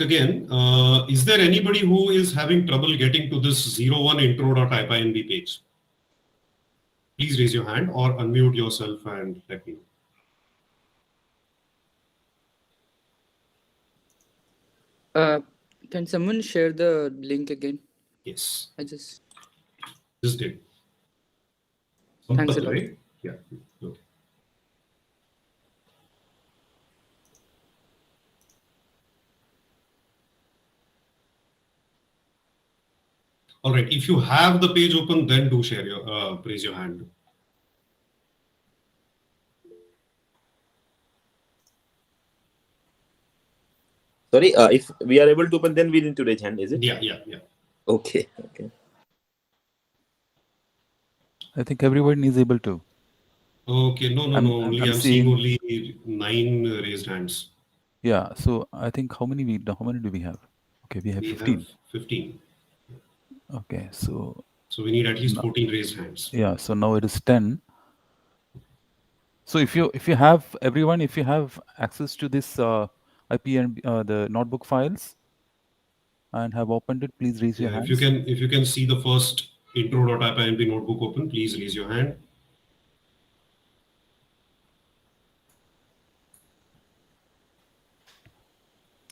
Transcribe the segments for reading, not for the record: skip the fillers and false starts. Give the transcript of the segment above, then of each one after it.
again, is there anybody who is having trouble getting to this 01 intro.ipynb page? Please raise your hand or unmute yourself and let me know. Can someone share the link again? Yes. I just did. Thanks a lot. Right? Yeah. Okay. All right. If you have the page open, then do share your raise your hand. Sorry, if we are able to open, then we need to raise hand, is it? Yeah. Okay. I think everyone is able to. Okay. No. I'm seeing only 9 raised hands. Yeah. So I think how many do we have? Okay, we have 15. 15. Okay, so we need at least 14 raised hands. Yeah. So now it is 10. So if you have everyone, if you have access to this IP and the notebook files and have opened it, please raise your hand. If you can see the first intro.ipynb notebook open, please raise your hand.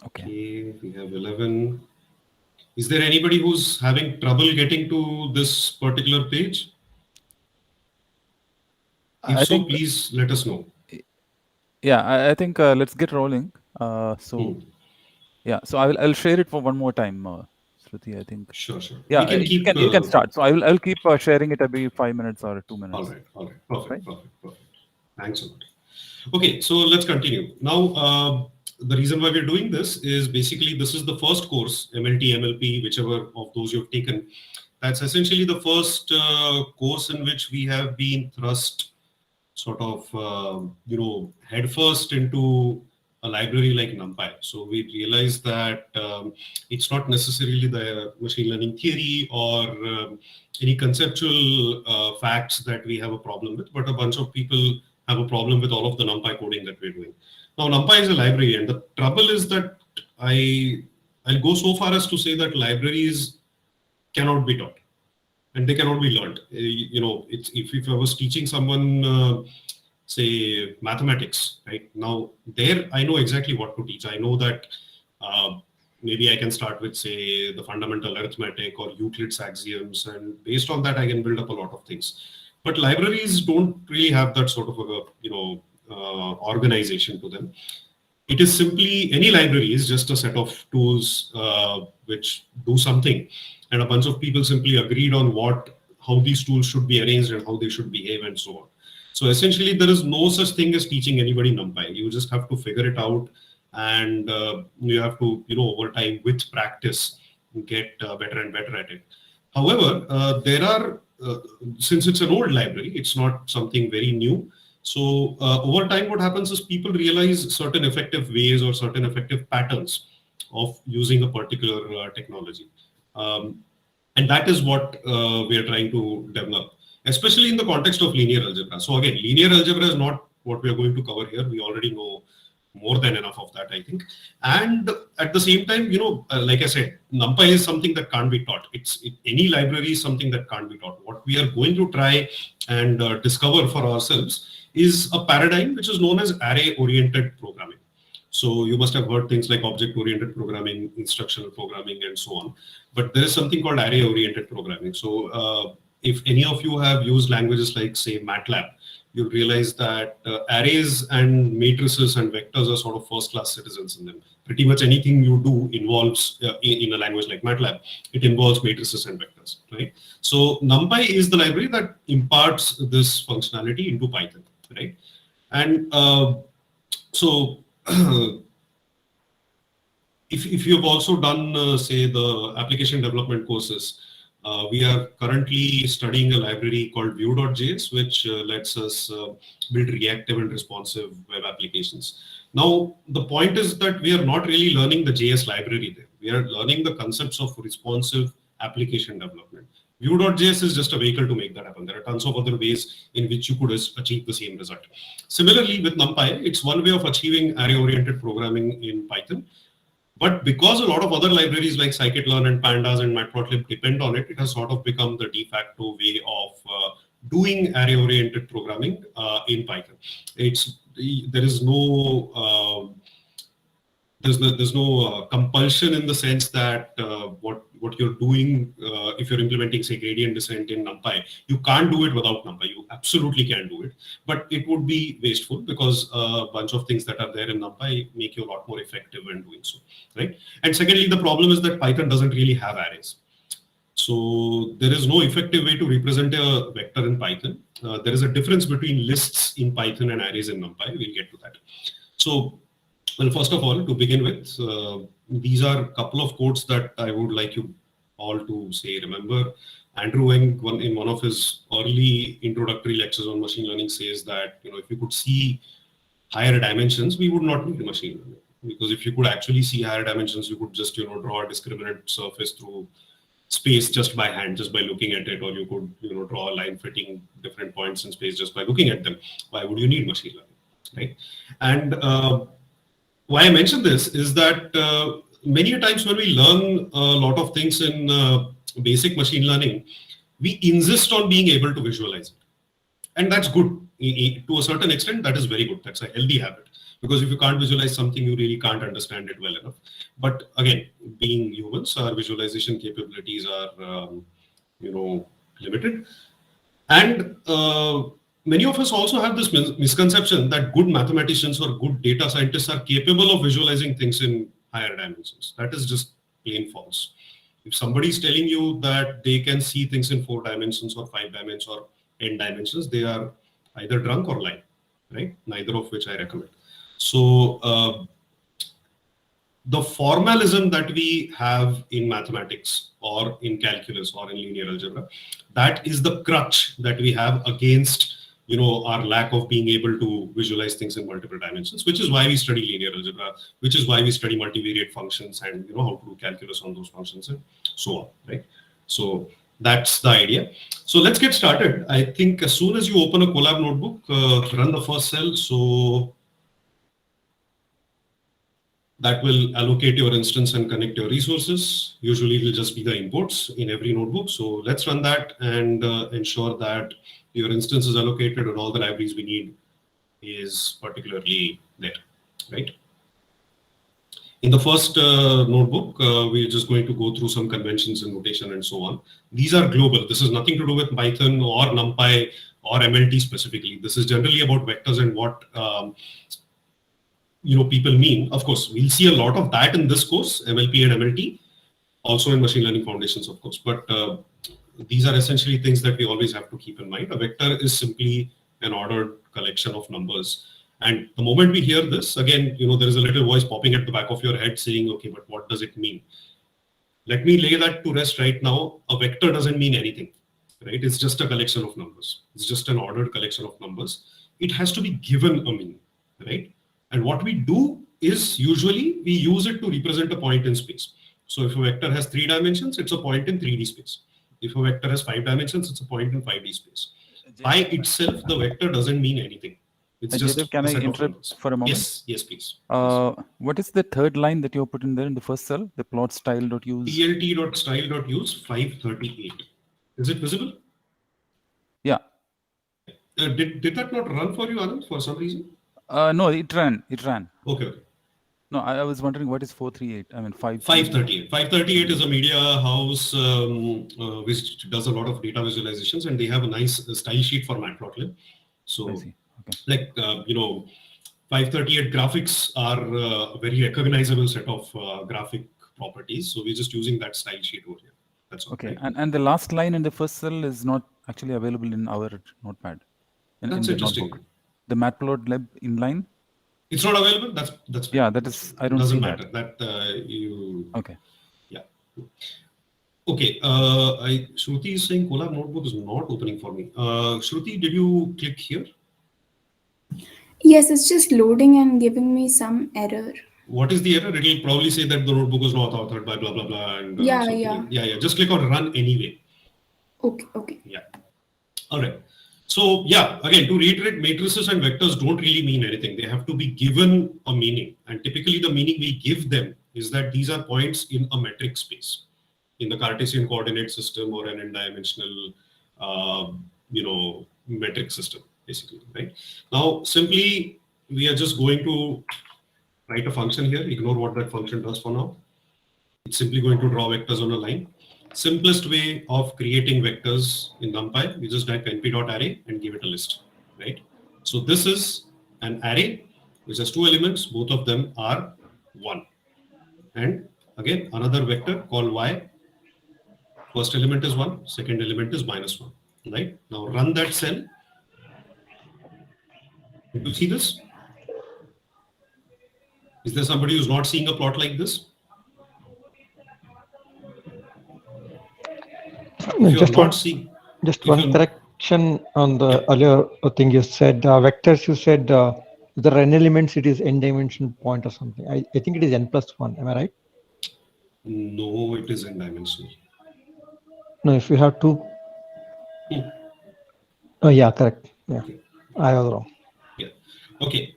Okay, we have 11. Is there anybody who's having trouble getting to this particular page? If so, please let us know. Yeah, I think let's get rolling. Yeah, so I'll share it for one more time, Shruti, I think. Sure. Yeah, you can start. So I'll keep sharing it every 5 minutes or 2 minutes. All right. Perfect. Thanks a lot. Okay, so let's continue. Now, the reason why we're doing this is basically this is the first course, MLT, MLP, whichever of those you've taken. That's essentially the first course in which we have been thrust sort of, headfirst into a library like NumPy. So we realized that it's not necessarily the machine learning theory or any conceptual facts that we have a problem with, but a bunch of people have a problem with all of the NumPy coding that we're doing. Now, NumPy is a library, and the trouble is that I'll go so far as to say that libraries cannot be taught and they cannot be learned. It's if I was teaching someone, say mathematics, right now, there I know exactly what to teach. I know that maybe I can start with, say, the fundamental arithmetic or Euclid's axioms, and based on that I can build up a lot of things. But libraries don't really have that sort of a organization to them. It is simply, any library is just a set of tools which do something, and a bunch of people simply agreed on how these tools should be arranged and how they should behave and so on. So essentially, there is no such thing as teaching anybody NumPy. You just have to figure it out, and you have to, over time with practice, get better and better at it. However, there are, since it's an old library, it's not something very new. So over time, what happens is people realize certain effective ways or certain effective patterns of using a particular technology. And that is what we are trying to develop, especially in the context of linear algebra. So again, linear algebra is not what we are going to cover here. We already know more than enough of that, I think. And at the same time, like I said, NumPy is something that can't be taught. Any library is something that can't be taught. What we are going to try and discover for ourselves is a paradigm which is known as array-oriented programming. So you must have heard things like object-oriented programming, instructional programming, and so on. But there is something called array-oriented programming. So if any of you have used languages like, say, MATLAB, you'll realize that arrays and matrices and vectors are sort of first-class citizens in them. Pretty much anything you do involves, in a language like MATLAB, it involves matrices and vectors, right? So NumPy is the library that imparts this functionality into Python, right? And so if you've also done, say, the application development courses, we are currently studying a library called Vue.js, which lets us build reactive and responsive web applications. Now, the point is that we are not really learning the JS library there. We are learning the concepts of responsive application development. Vue.js is just a vehicle to make that happen. There are tons of other ways in which you could achieve the same result. Similarly, with NumPy, it's one way of achieving array-oriented programming in Python. But because a lot of other libraries like scikit-learn and pandas and matplotlib depend on it, it has sort of become the de facto way of doing array-oriented programming in Python. There is no there's no compulsion in the sense that what you're doing, if you're implementing, say, gradient descent in NumPy, you can't do it without NumPy. You absolutely can do it, but it would be wasteful because a bunch of things that are there in NumPy make you a lot more effective when doing so, right? And secondly, the problem is that Python doesn't really have arrays. So there is no effective way to represent a vector in Python. There is a difference between lists in Python and arrays in NumPy. We'll get to that. So, well, first of all, to begin with, these are a couple of quotes that I would like you all to say. Remember, Andrew Ng, in one of his early introductory lectures on machine learning, says that if you could see higher dimensions, we would not need machine learning, because if you could actually see higher dimensions, you could just draw a discriminant surface through space just by hand, just by looking at it, or you could draw a line fitting different points in space just by looking at them. Why would you need machine learning, right? And why I mention this is that many a times when we learn a lot of things in basic machine learning, we insist on being able to visualize it. And that's good. To a certain extent, that is very good. That's a healthy habit. Because if you can't visualize something, you really can't understand it well enough. But again, being humans, our visualization capabilities are, limited. And many of us also have this misconception that good mathematicians or good data scientists are capable of visualizing things in higher dimensions. That is just plain false. If somebody is telling you that they can see things in 4 dimensions or 5 dimensions or n dimensions, they are either drunk or lying, right? Neither of which I recommend. So the formalism that we have in mathematics or in calculus or in linear algebra, that is the crutch that we have against our lack of being able to visualize things in multiple dimensions, which is why we study linear algebra, which is why we study multivariate functions and how to do calculus on those functions and so on, right? So that's the idea. So let's get started. I think as soon as you open a Colab notebook, run the first cell. So that will allocate your instance and connect your resources. Usually it will just be the imports in every notebook. So let's run that and ensure that your instance is allocated and all the libraries we need is particularly there, right? In the first notebook, we're just going to go through some conventions and notation and so on. These are global. This is nothing to do with Python or NumPy or MLT specifically. This is generally about vectors and what people mean. Of course, we'll see a lot of that in this course, MLP and MLT, also in machine learning foundations, of course. But these are essentially things that we always have to keep in mind. A vector is simply an ordered collection of numbers. And the moment we hear this, again, there is a little voice popping at the back of your head saying, okay, but what does it mean? Let me lay that to rest right now. A vector doesn't mean anything, right? It's just a collection of numbers. It's just an ordered collection of numbers. It has to be given a meaning, right? And what we do is usually we use it to represent a point in space. So if a vector has 3 dimensions, it's a point in 3D space. If a vector has 5 dimensions, it's a point in 5D space. By itself, the vector doesn't mean anything. It's just can I interrupt for a moment? Yes, please. What is the third line that you put in there in the first cell? The plot style.use. plt.style.use 538. Is it visible? Yeah. Did that not run for you, Anand, for some reason? No, it ran. Okay. No, I was wondering what is 438? I mean 538. 538 is a media house which does a lot of data visualizations, and they have a nice style sheet for Matplotlib. So, I see. Okay. like 538 graphics are a very recognizable set of graphic properties. So we're just using that style sheet over here. That's all. Okay. Right? And the last line in the first cell is not actually available in our notepad. That's in interesting. Notebook. The matplotlib inline. It's not available. That's fine. Yeah, that is. I don't doesn't see matter. That you. Okay. Yeah. Okay. Shruti is saying Colab notebook is not opening for me. Shruti, did you click here? Yes, it's just loading and giving me some error. What is the error? It will probably say that the notebook was not authored by blah blah blah. And yeah. Just click on run anyway. Okay. Yeah. All right. So yeah, again, to reiterate, matrices and vectors don't really mean anything. They have to be given a meaning, and typically the meaning we give them is that these are points in a metric space, in the Cartesian coordinate system or an n-dimensional, metric system, basically, right? Now, simply, we are just going to write a function here. Ignore what that function does for now. It's simply going to draw vectors on a line. Simplest way of creating vectors in NumPy, we just type np.array and give it a list, right? So this is an array which has 2 elements. Both of them are 1. And again, another vector called y. First element is 1, second element is -1, right? Now run that cell. Do you see this? Is there somebody who's not seeing a plot like this? If you're not seeing, just one correction on the earlier thing you said. Vectors, you said the n elements, it is n-dimensional point or something. I think it is n+1. Am I right? No, it is n-dimensional. No, if you have 2. Oh yeah, correct. Yeah, okay. I was wrong. Yeah. Okay.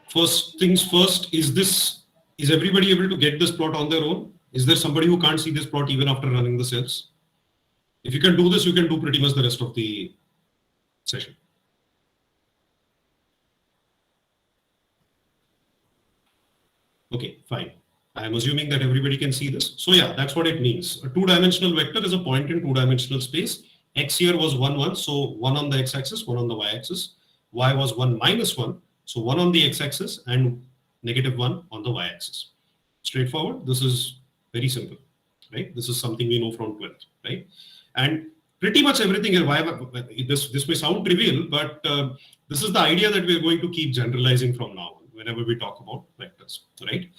First things first, is everybody able to get this plot on their own? Is there somebody who can't see this plot even after running the cells? If you can do this, you can do pretty much the rest of the session. Okay, fine. I'm assuming that everybody can see this. So yeah, that's what it means. A 2-dimensional vector is a point in 2-dimensional space. X here was 1, 1. So 1 on the x-axis, 1 on the y-axis. Y was 1 -1. So 1 on the x-axis and -1 on the y-axis. Straightforward. This is very simple, right? This is something we know from 12th, right? And pretty much everything here, this may sound trivial, but this is the idea that we're going to keep generalizing from now on whenever we talk about vectors, right?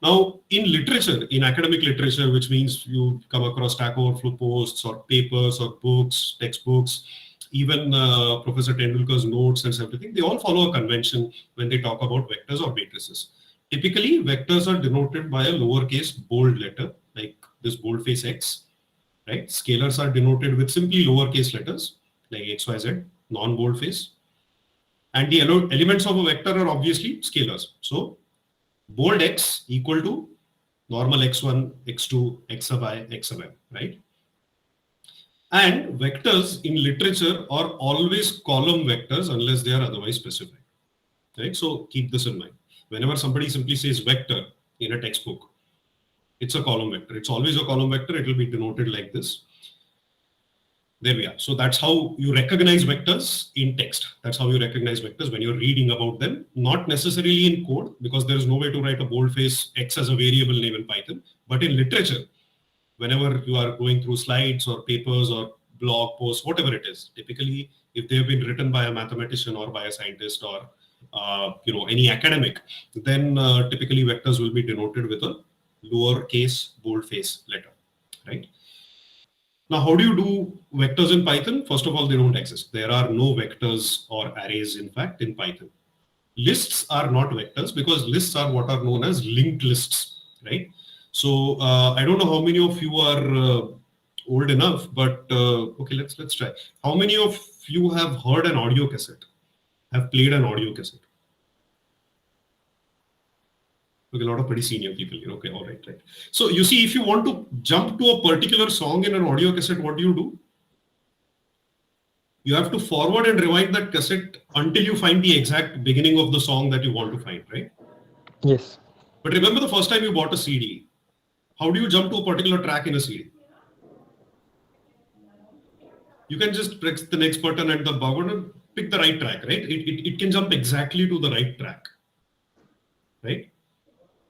Now, in literature, in academic literature, which means you come across Stack Overflow posts or papers or books, textbooks, even Professor Tendulkar's notes and everything, they all follow a convention when they talk about vectors or matrices. Typically, vectors are denoted by a lowercase bold letter, like this boldface X, right? Scalars are denoted with simply lowercase letters, like X, Y, Z, non-boldface. And the elements of a vector are obviously scalars. So, bold X equal to normal X1, X2, X sub I, X sub M, right? And vectors in literature are always column vectors unless they are otherwise specified, right? So keep this in mind. Whenever somebody simply says vector in a textbook, it's a column vector. It's always a column vector. It will be denoted like this. There we are. So that's how you recognize vectors in text. That's how you recognize vectors when you're reading about them, not necessarily in code, because there is no way to write a boldface X as a variable name in Python. But in literature, whenever you are going through slides or papers or blog posts, whatever it is, typically, if they have been written by a mathematician or by a scientist or any academic, then typically vectors will be denoted with a lowercase boldface letter, right? Now, how do you do vectors in Python? First of all, they don't exist. There are no vectors or arrays, in fact, in Python. Lists are not vectors because lists are what are known as linked lists, right? So I don't know how many of you are old enough, but okay, let's try. How many of you have heard an audio cassette? Have played an audio cassette? Okay, a lot of pretty senior people here. Okay, all right, right. So you see, if you want to jump to a particular song in an audio cassette, what do? You have to forward and rewind that cassette until you find the exact beginning of the song that you want to find, right? Yes. But remember the first time you bought a CD, how do you jump to a particular track in a CD? You can just press the next button and the button pick the right track, right? It can jump exactly to the right track, right?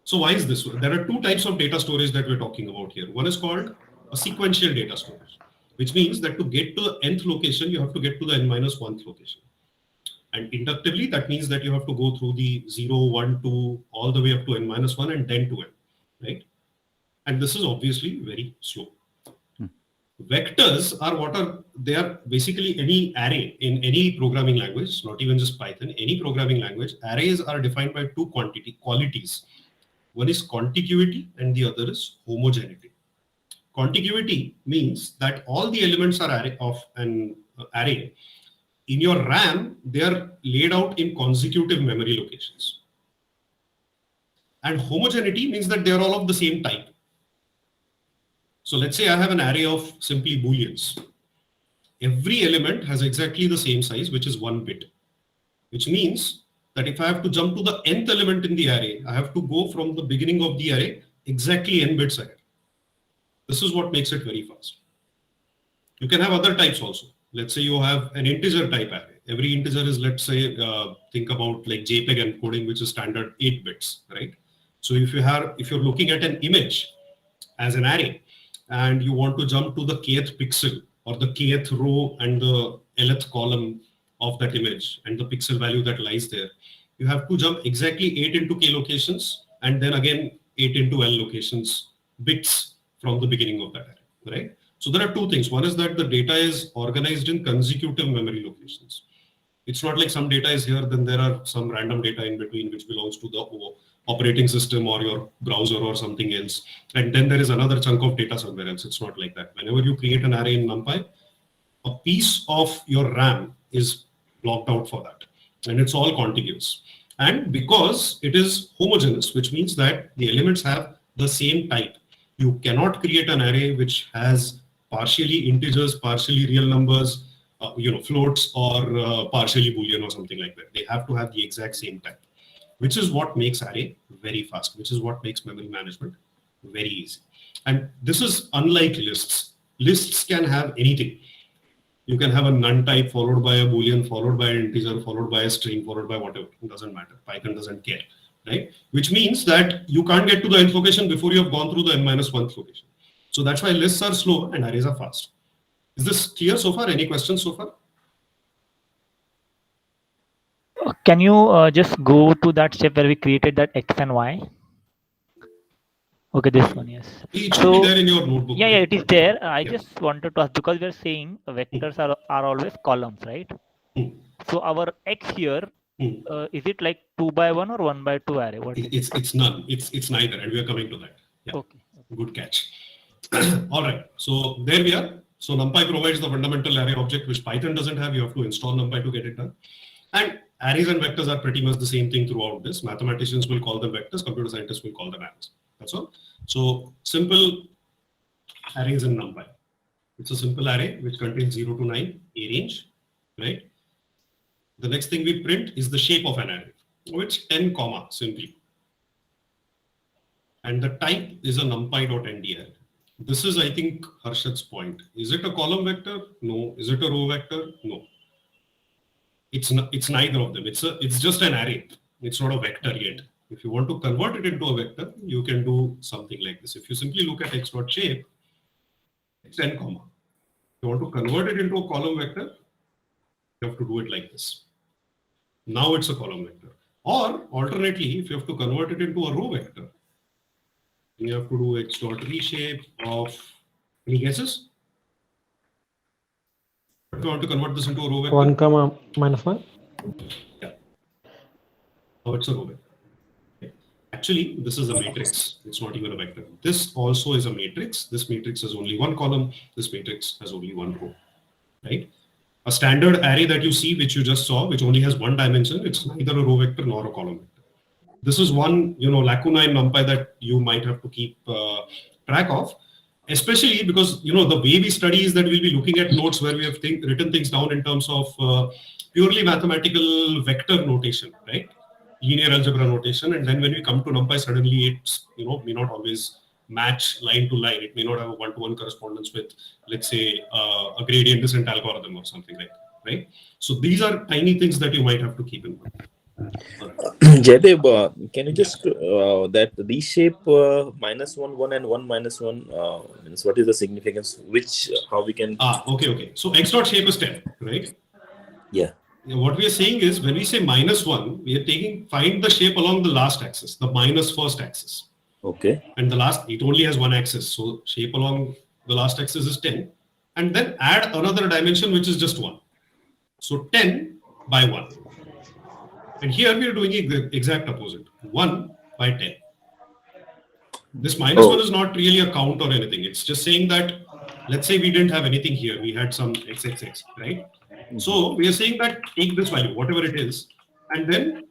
So why is this? There are 2 types of data storage that we're talking about here. One is called a sequential data storage, which means that to get to the nth location, you have to get to the n-1th location. And inductively, that means that you have to go through the 0, 1, 2, all the way up to n-1 and then to n, right? And this is obviously very slow. Vectors are they are basically any array in any programming language, not even just Python, any programming language. Arrays are defined by 2 qualities. One is contiguity and the other is homogeneity. Contiguity means that all the elements are of an array. In your RAM, they are laid out in consecutive memory locations. And homogeneity means that they're all of the same type. So let's say I have an array of simply booleans. Every element has exactly the same size, which is 1 bit, which means that if I have to jump to the nth element in the array, I have to go from the beginning of the array exactly n bits ahead. This is what makes it very fast. You can have other types also. Let's say you have an integer type array. Every integer is, let's say, think about like JPEG encoding, which is standard 8 bits, right? So if you're looking at an image as an array and you want to jump to the kth pixel or the kth row and the lth column of that image and the pixel value that lies there, you have to jump exactly 8 into k locations and then again 8 into l locations bits from the beginning of that array, right? So there are two things. One is that the data is organized in consecutive memory locations. It's not like some data is here, then there are some random data in between which belongs to the operating system or your browser or something else. And then there is another chunk of data somewhere else. It's not like that. Whenever you create an array in NumPy, a piece of your RAM is blocked out for that. And it's all contiguous. And because it is homogeneous, which means that the elements have the same type, you cannot create an array which has partially integers, partially real numbers, floats, or partially Boolean or something like that. They have to have the exact same type, which is what makes array very fast, which is what makes memory management very easy. And this is unlike lists. Lists can have anything. You can have a none type followed by a Boolean, followed by an integer, followed by a string, followed by whatever. It doesn't matter. Python doesn't care, right? Which means that you can't get to the nth location before you have gone through the n-1th location. So that's why lists are slow and arrays are fast. Is this clear so far? Any questions so far? Can you just go to that step where we created that x and y? Okay, this one, yes. It should be there in your notebook. Yeah, right? yeah, it is there. I Yeah. just wanted to ask, because we're saying vectors are always columns, right? So our x here, is it like 2 by 1 or 1 by 2 array? What is It's none. It's neither, and we are coming to that. Yeah. Okay. Good catch. All right. So there we are. So NumPy provides the fundamental array object, which Python doesn't have. You have to install NumPy to get it done. And arrays and vectors are pretty much the same thing throughout this. Mathematicians will call them vectors. Computer scientists will call them arrays. That's all. So simple arrays in NumPy. It's a simple array which contains 0 to 9, a range, right? The next thing we print is the shape of an array, which 10 comma simply. And the type is a numpy.nd array. This is, I think, Harshad's point. Is it a column vector? No. Is it a row vector? No. It's neither of them. It's just an array. It's not a vector yet. If you want to convert it into a vector, you can do something like this. If you simply look at x.shape, it's 10 comma. If you want to convert it into a column vector, you have to do it like this. Now it's a column vector. Or alternately, if you have to convert it into a row vector, you have to do x.reshape of, any guesses? If you want to convert this into a row vector, 1 comma minus 1. Yeah. Now it's a row vector. Okay. Actually, this is a matrix. It's not even a vector. This also is a matrix. This matrix has only one column. This matrix has only one row, right? A standard array that you see, which you just saw, which only has one dimension, it's neither a row vector nor a column vector. This is one, lacuna in NumPy that you might have to keep track of, especially because, the way we study is that we'll be looking at notes where we have written things down in terms of purely mathematical vector notation, right? Linear algebra notation. And then when we come to NumPy, suddenly it's, may not always match line to line. It may not have a one-to-one correspondence with, let's say, a gradient descent algorithm or something like that, right? So these are tiny things that you might have to keep in mind. Jaydev, can you just that reshape -1, 1 and 1 minus 1 means what is the significance? How we can? Okay. So x.shape is 10, right? Yeah. What we are saying is when we say -1, we are find the shape along the last axis, the minus first axis. Okay. And it only has one axis. So shape along the last axis is 10. And then add another dimension, which is just 1. So 10 by 1. And here we are doing the exact opposite, 1 by 10. This -1 is not really a count or anything. It's just saying that, let's say we didn't have anything here. We had some xxx, right? So we are saying that take this value, whatever it is, and then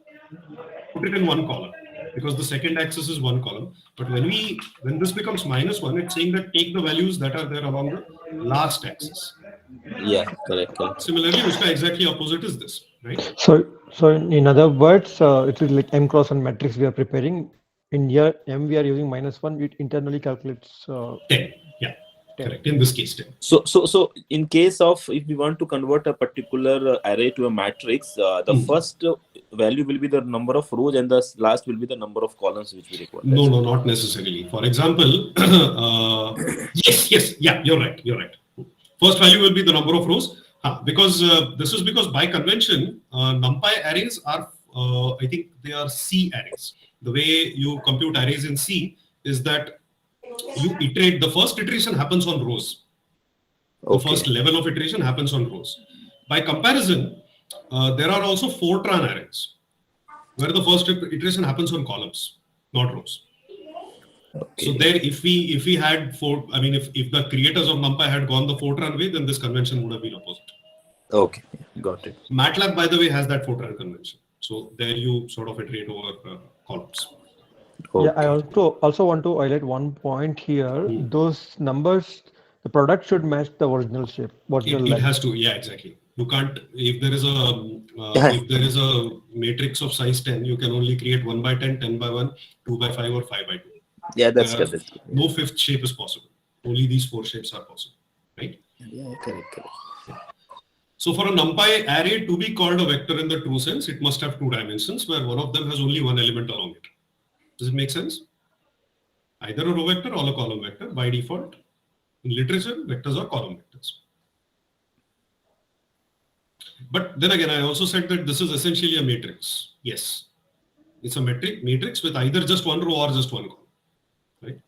put it in one column. because the second axis is one column. But when this becomes -1, it's saying that take the values that are there along the last axis. Yeah, correct. Similarly, uska exactly opposite is this, right? So in other words, it is like M cross N matrix we are preparing. In here, M we are using -1. It internally calculates 10. Yeah, 10. correct. In this case, 10. So in case of if we want to convert a particular array to a matrix, the first value will be the number of rows and the last will be the number of columns which we require. No, not necessarily. For example, yes, yeah, you're right. First value will be the number of rows, because this is because by convention, NumPy arrays are, I think they are C arrays. The way you compute arrays in C is that you iterate. The first iteration happens on rows. The first level of iteration happens on rows. By comparison, there are also Fortran arrays where the first iteration happens on columns, not rows. So there, if we had if the creators of NumPy had gone the Fortran way, then this convention would have been opposite. Okay, got it. MATLAB, by the way, has that Fortran convention. So there you sort of iterate over columns. Okay. Yeah, I also want to highlight one point here. Those numbers, the product should match the original shape. It has to, yeah, exactly. You can't, if there is a matrix of size 10, you can only create 1 by 10, 10 by 1, 2 by 5, or 5 by 2. Yeah, that's correct. No fifth shape is possible. Only these 4 shapes are possible, right? Yeah, correct. So for a NumPy array to be called a vector in the true sense, it must have 2 dimensions where one of them has only one element along it. Does it make sense? Either a row vector or a column vector by default. In literature, vectors are column vectors. But then again, I also said that this is essentially a matrix. Yes, it's a matrix with either just one row or just one column, right?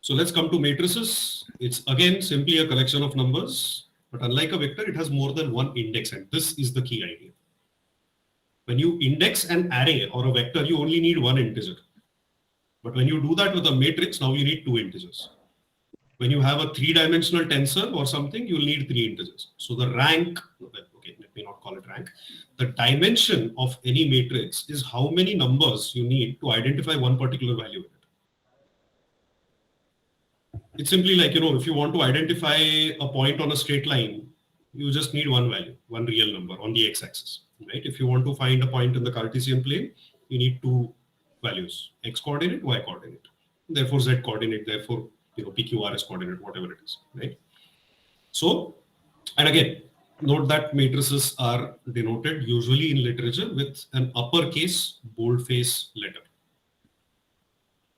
So let's come to matrices. It's again simply a collection of numbers, but unlike a vector, it has more than one index, and this is the key idea. When you index an array or a vector, you only need one integer. But when you do that with a matrix, now you need 2 integers. When you have a 3-dimensional tensor or something, you'll need 3 integers. So the rank, okay, let me not call it rank. The dimension of any matrix is how many numbers you need to identify one particular value in it. It's simply like, if you want to identify a point on a straight line, you just need one value, one real number on the x-axis, right? If you want to find a point in the Cartesian plane, you need 2 values, x coordinate, y coordinate, therefore z coordinate, therefore PQRS coordinate, whatever it is, right? So, and again, note that matrices are denoted usually in literature with an uppercase boldface letter.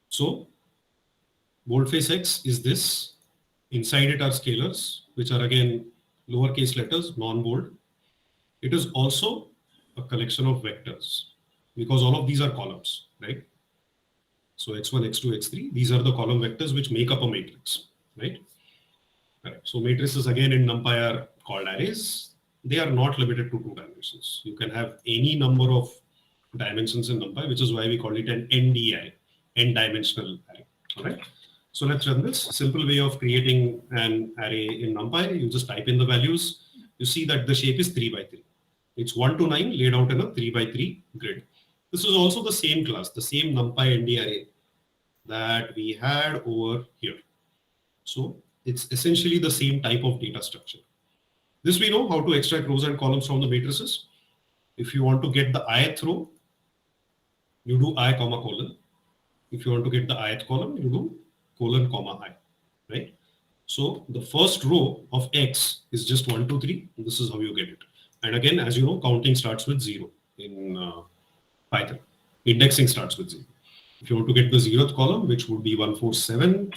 So, boldface X is this. Inside it are scalars, which are again lowercase letters, non-bold. It is also a collection of vectors because all of these are columns, right? So x1, x2, x3, these are the column vectors which make up a matrix, right? Correct. So matrices again in NumPy are called arrays. They are not limited to 2 dimensions. You can have any number of dimensions in NumPy, which is why we call it an ND array, n-dimensional array, all right? So let's run this. Simple way of creating an array in NumPy. You just type in the values. You see that the shape is 3 by 3. It's 1 to 9 laid out in a 3 by 3 grid. This is also the same class, the same NumPy ND array that we had over here. So it's essentially the same type of data structure. This we know how to extract rows and columns from the matrices. If you want to get the ith row, you do I, comma, colon. If you want to get the ith column, you do colon, comma, I, right? So the first row of X is just 1, 2, 3. This is how you get it. And again, as you know, counting starts with 0 in Python. Indexing starts with 0. If you want to get the 0th column, which would be 147,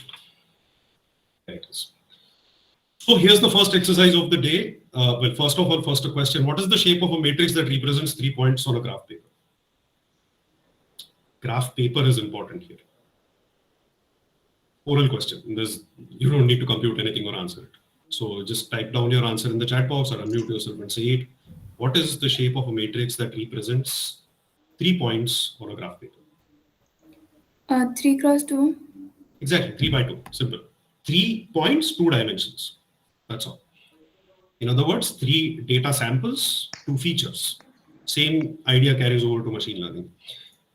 there it is. So here's the first exercise of the day. Well, first of all, first a question. What is the shape of a matrix that represents 3 points on a graph paper? Graph paper is important here. Oral question. You don't need to compute anything or answer it. So just type down your answer in the chat box or unmute yourself and say it. What is the shape of a matrix that represents 3 points on a graph paper? 3 cross 2. Exactly, 3 by 2. Simple. 3 points, 2 dimensions. That's all. In other words, 3 data samples, 2 features. Same idea carries over to machine learning.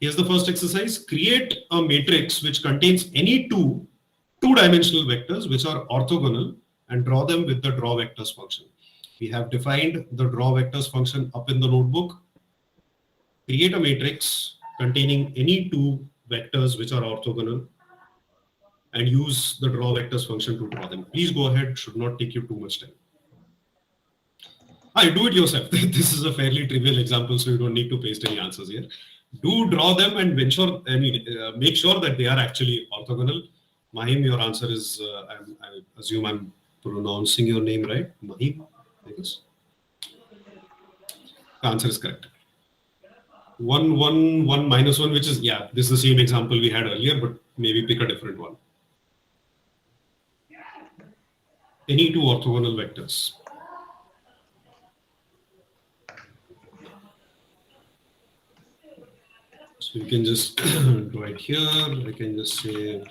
Here's the first exercise. Create a matrix which contains any two-dimensional vectors which are orthogonal and draw them with the draw vectors function. We have defined the draw vectors function up in the notebook. Create a matrix containing any two vectors which are orthogonal and use the draw vectors function to draw them. Please go ahead, should not take you too much time. Do it yourself. This is a fairly trivial example, so you don't need to paste any answers here. Do draw them and make sure that they are actually orthogonal. Mahim, your answer is, I assume I'm pronouncing your name right? Mahim, I guess. The answer is correct. 1, 1, 1, minus 1, which is, yeah, this is the same example we had earlier, but maybe pick a different one. Any two orthogonal vectors. So you can just draw it here. I can just say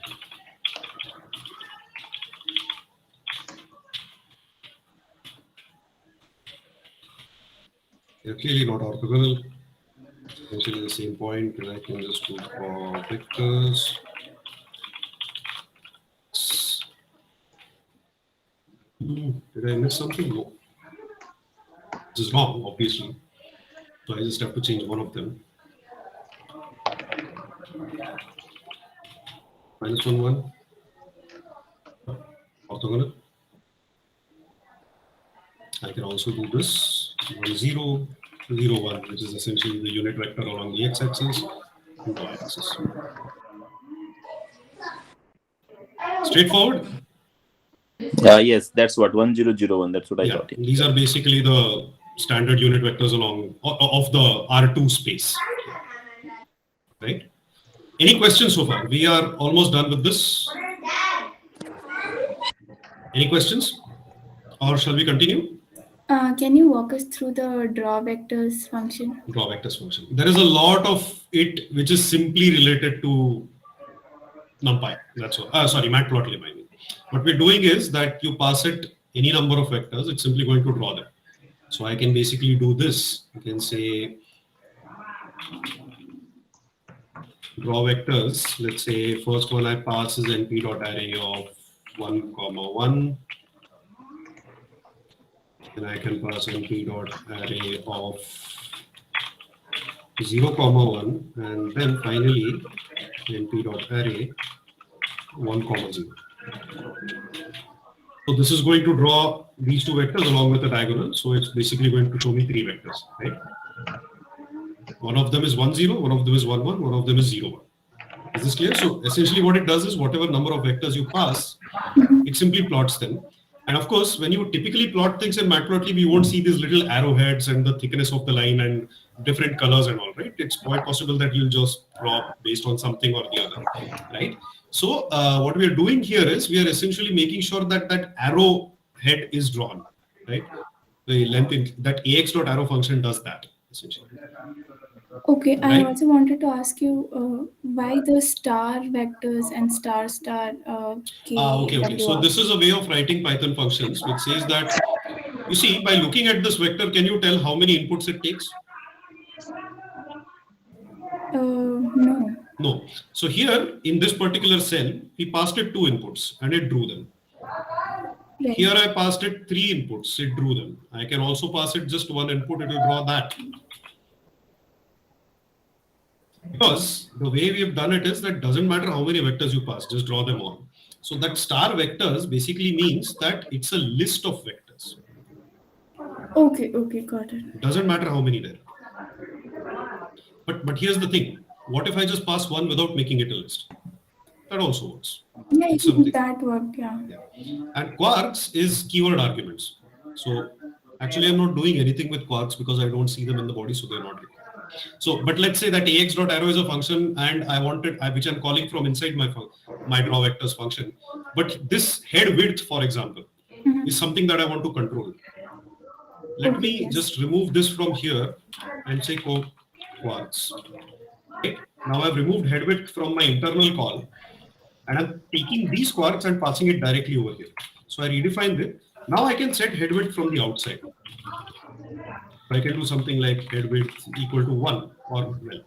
they're clearly not orthogonal. Essentially the same point, and I can just do draw vectors. Did I miss something? No. This is wrong, obviously. So I just have to change one of them. Minus 1, 1. Orthogonal. I can also do this 1, 0, 0, 1, which is essentially the unit vector along the x-axis and y-axis. Straightforward? Yes, that's what 1, 0, 0, 1. That's what I thought. These are basically the standard unit vectors along of the R2 space. Right? Any questions so far? We are almost done with this. Any questions? Or shall we continue? Can you walk us through the draw vectors function? Draw vectors function. There is a lot of it which is simply related to NumPy. That's all. Sorry, Matplotlib, I mean. What we're doing is that you pass it any number of vectors, it's simply going to draw them. So I can basically do this. I can say draw vectors. Let's say first one I pass is np.array of 1, 1. And I can pass np.array of 0, 1, and then finally np.array 1, 0. So this is going to draw these two vectors along with a diagonal. So it's basically going to show me 3 vectors, right? One of them is 1, 0, one of them is 1, 1, one of them is 0, 1. Is this clear? So essentially what it does is whatever number of vectors you pass, it simply plots them. And of course, when you typically plot things in Matplotlib, you won't see these little arrowheads and the thickness of the line and different colors and all, right? It's quite possible that you'll just draw based on something or the other, right? So what we are doing here is we are essentially making sure that that arrowhead is drawn, right? The length in that ax.arrow function does that essentially. Okay, Right? I also wanted to ask you why the star vectors and star k. Okay. So this is a way of writing Python functions which says that, you see, by looking at this vector, can you tell how many inputs it takes? No. No. So here in this particular cell, we passed it 2 inputs and it drew them. Right. Here I passed it 3 inputs, it drew them. I can also pass it just 1 input, it will draw that. Because the way we have done it is that doesn't matter how many vectors you pass, just draw them all. So that star vectors basically means that it's a list of vectors. Okay, got it. Doesn't matter how many there are. But here's the thing. What if I just pass 1 without making it a list? That also works. Yeah, Something. that worked, yeah. And quarks is keyword arguments. So actually I'm not doing anything with quarks because I don't see them in the body, so they're not required. So, but let's say that ax.arrow is a function and I wanted, which I'm calling from inside my draw vectors function. But this head width, for example, is something that I want to control. Let me just remove this from here and say quarks. Okay. Now I've removed head width from my internal call and I'm taking these quarks and passing it directly over here. So I redefined it. Now I can set head width from the outside. I can do something like head width equal to 1 or well.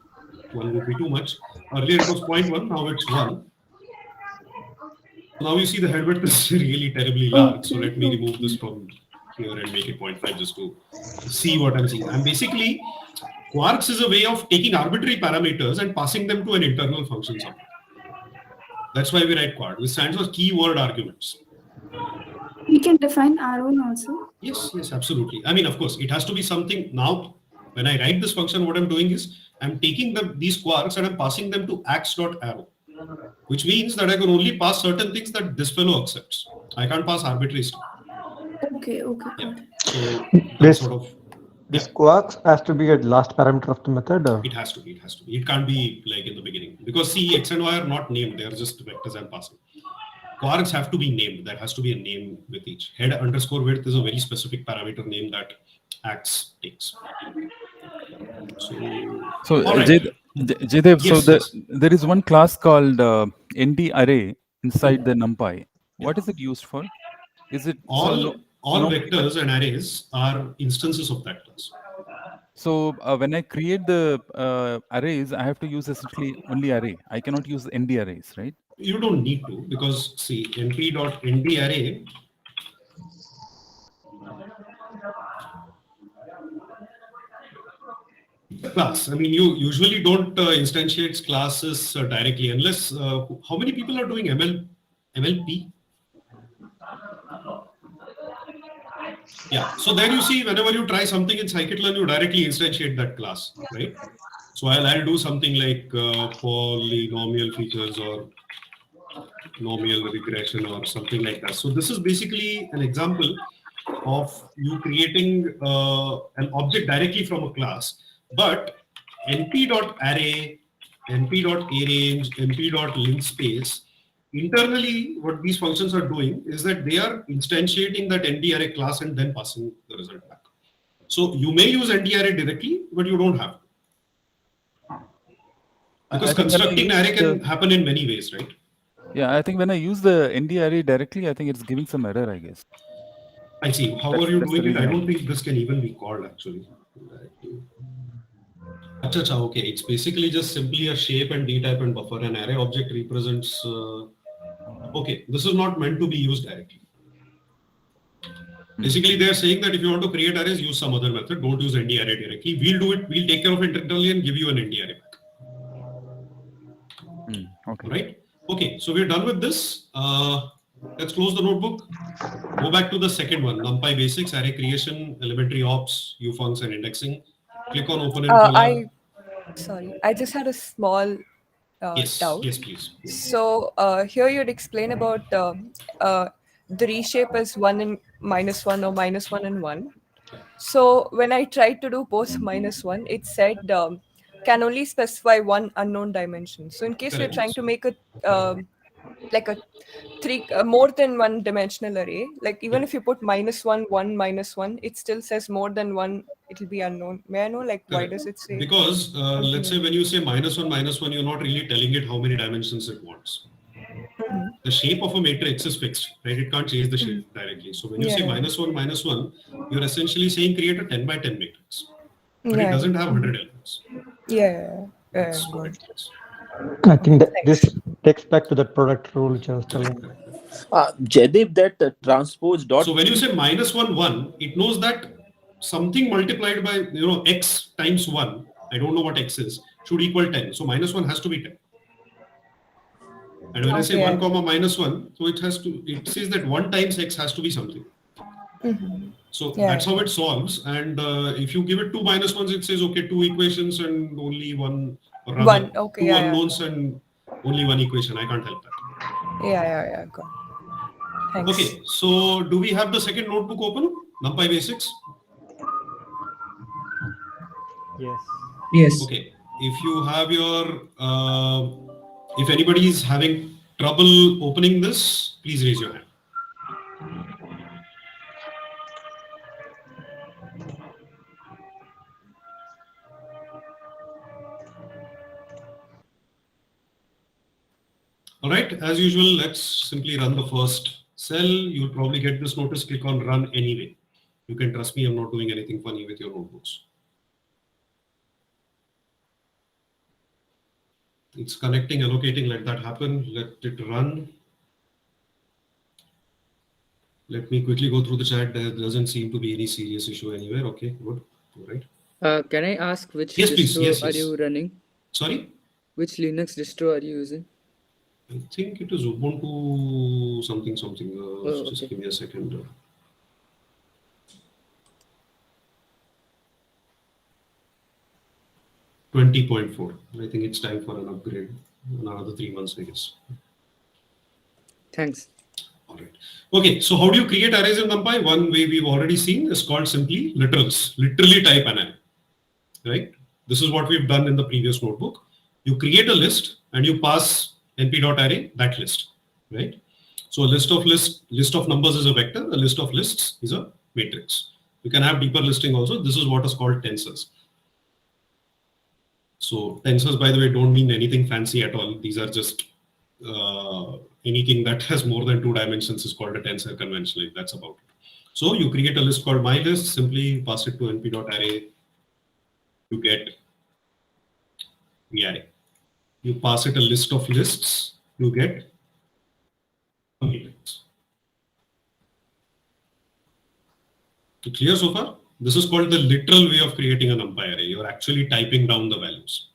1 would be too much. Earlier it was 0.1, now it's 1. Now you see the head width is really terribly large. So let me remove this from here and make it 0.5 just to see what I'm seeing. I'm basically, quarks is a way of taking arbitrary parameters and passing them to an internal function somewhere. That's why we write quad, which stands for keyword arguments. We can define R1 also. Yes, absolutely. I mean, of course, it has to be something. Now, when I write this function, what I'm doing is I'm taking these quarks and I'm passing them to ax.arrow, which means that I can only pass certain things that this fellow accepts. I can't pass arbitrary stuff. Okay. Yeah. So This sort of. This quarks has to be a last parameter of the method? Or? It has to be. It can't be like in the beginning. Because see, x and y are not named. They are just vectors I'm passing. Quarks have to be named. There has to be a name with each. Head underscore width is a very specific parameter name that ax takes. So right. Jaydev, Yes, there is one class called ND array inside the NumPy. What is it used for? Is it all vectors and arrays are instances of that class. So when I create the arrays, I have to use essentially only array. I cannot use ND arrays, right? You don't need to, because see, np.nd array class. I mean, you usually don't instantiate classes directly unless how many people are doing MLP? Yeah. So then you see, whenever you try something in scikit-learn, you directly instantiate that class, right? So I'll do something like polynomial features or nomial regression or something like that. So this is basically an example of you creating an object directly from a class, but np.array, np.arange, np.linspace, internally what these functions are doing is that they are instantiating that ND array class and then passing the result back. So you may use ND array directly, but you don't have to. Because constructing an array can happen in many ways, right? Yeah, I think when I use the ND array directly, I think it's giving some error, I guess. I see. How are you doing it? I don't think this can even be called actually. Okay, it's basically just simply a shape and d type and buffer. An array object represents. Okay, this is not meant to be used directly. Basically, they are saying that if you want to create arrays, use some other method. Don't use ND array directly. We'll do it. We'll take care of it internally and give you an ND array back. Okay. Right. Okay, so we're done with this. Let's close the notebook. Go back to the second one, NumPy basics, array creation, elementary ops, ufuncs, and indexing. Click on open in color. Sorry, I just had a small doubt. Yes, please. So here you'd explain about the reshape as 1 and -1 or -1 and 1. So when I tried to do post -1, it said can only specify one unknown dimension. So in case we're trying to make a like a more than one dimensional array, like even if you put -1, 1, -1, it still says more than one, it'll be unknown. May I know, like, why does it say? Because let's say when you say -1, -1, you're not really telling it how many dimensions it wants. The shape of a matrix is fixed, right? It can't change the shape directly. So when you say -1, -1, you're essentially saying create a 10 by 10 matrix. But it doesn't have 100 elements. Yeah. I think that this takes back to that product rule which I was telling. Jaydev, that transpose dot. So when you say -1, 1, it knows that something multiplied by x times 1, I don't know what x is, should equal 10. So -1 has to be 10. And when I say 1, -1, so it says that 1 times x has to be something. So that's how it solves. And if you give it 2 -1s, it says, okay, 2 equations and only one, or rather, 2 unknowns and only one equation. I can't help that. Yeah. Got it. Thanks. Okay, so do we have the second notebook open? NumPy basics? Yes. Okay, if you have your, if anybody is having trouble opening this, please raise your hand. All right, as usual, let's simply run the first cell. You'll probably get this notice, click on run anyway. You can trust me, I'm not doing anything funny with your notebooks. It's connecting, allocating, let that happen. Let it run. Let me quickly go through the chat. There doesn't seem to be any serious issue anywhere. Okay, good. All right. Can I ask which Yes, please. distro Yes, are yes. you running? Sorry? Which Linux distro are you using? I think it is Ubuntu something. Just okay. give me a second. .4. I think it's time for an upgrade. Another 3 months, I guess. Thanks. All right. Okay, so how do you create arrays in NumPy? One way we've already seen is called simply literals. Literally type an array, right? This is what we've done in the previous notebook. You create a list and you pass np.array that list, right? So a list of numbers is a vector. A list of lists is a matrix. You can have deeper listing also. This is what is called tensors. So tensors, by the way, don't mean anything fancy at all. These are just anything that has more than 2 dimensions is called a tensor conventionally. That's about it. So you create a list called mylist, simply pass it to np.array, you get the array. You pass it a list of lists, you get a matrix. Clear so far? This is called the literal way of creating a NumPy array. You're actually typing down the values.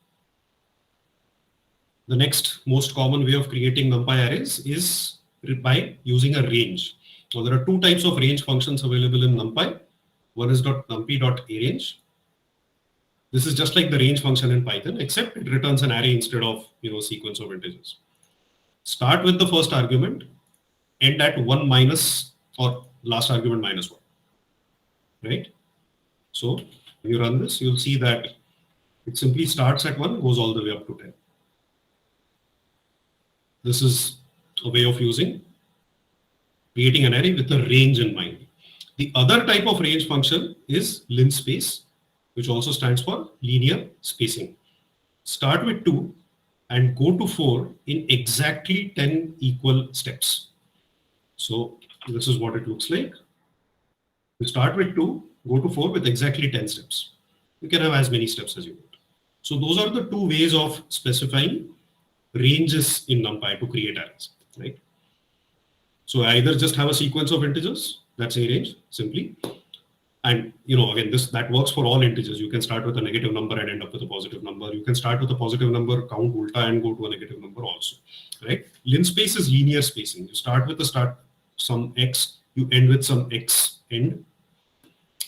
The next most common way of creating NumPy arrays is by using a range. So there are 2 types of range functions available in NumPy. One is .numpy.arange. This is just like the range function in Python, except it returns an array instead of sequence of integers. Start with the first argument, end at 1 minus or last argument minus 1. Right? So when you run this, you'll see that it simply starts at 1, goes all the way up to 10. This is a way of creating an array with a range in mind. The other type of range function is linspace, which also stands for linear spacing. Start with 2 and go to 4 in exactly 10 equal steps. So this is what it looks like. You start with 2, go to 4 with exactly 10 steps. You can have as many steps as you want. So those are the 2 ways of specifying ranges in NumPy to create arrays, right? So either just have a sequence of integers, that's a range, simply. And again, that works for all integers. You can start with a negative number and end up with a positive number. You can start with a positive number, count ulta and go to a negative number also, right? Linspace is linear spacing. You start with some x, you end with some x end,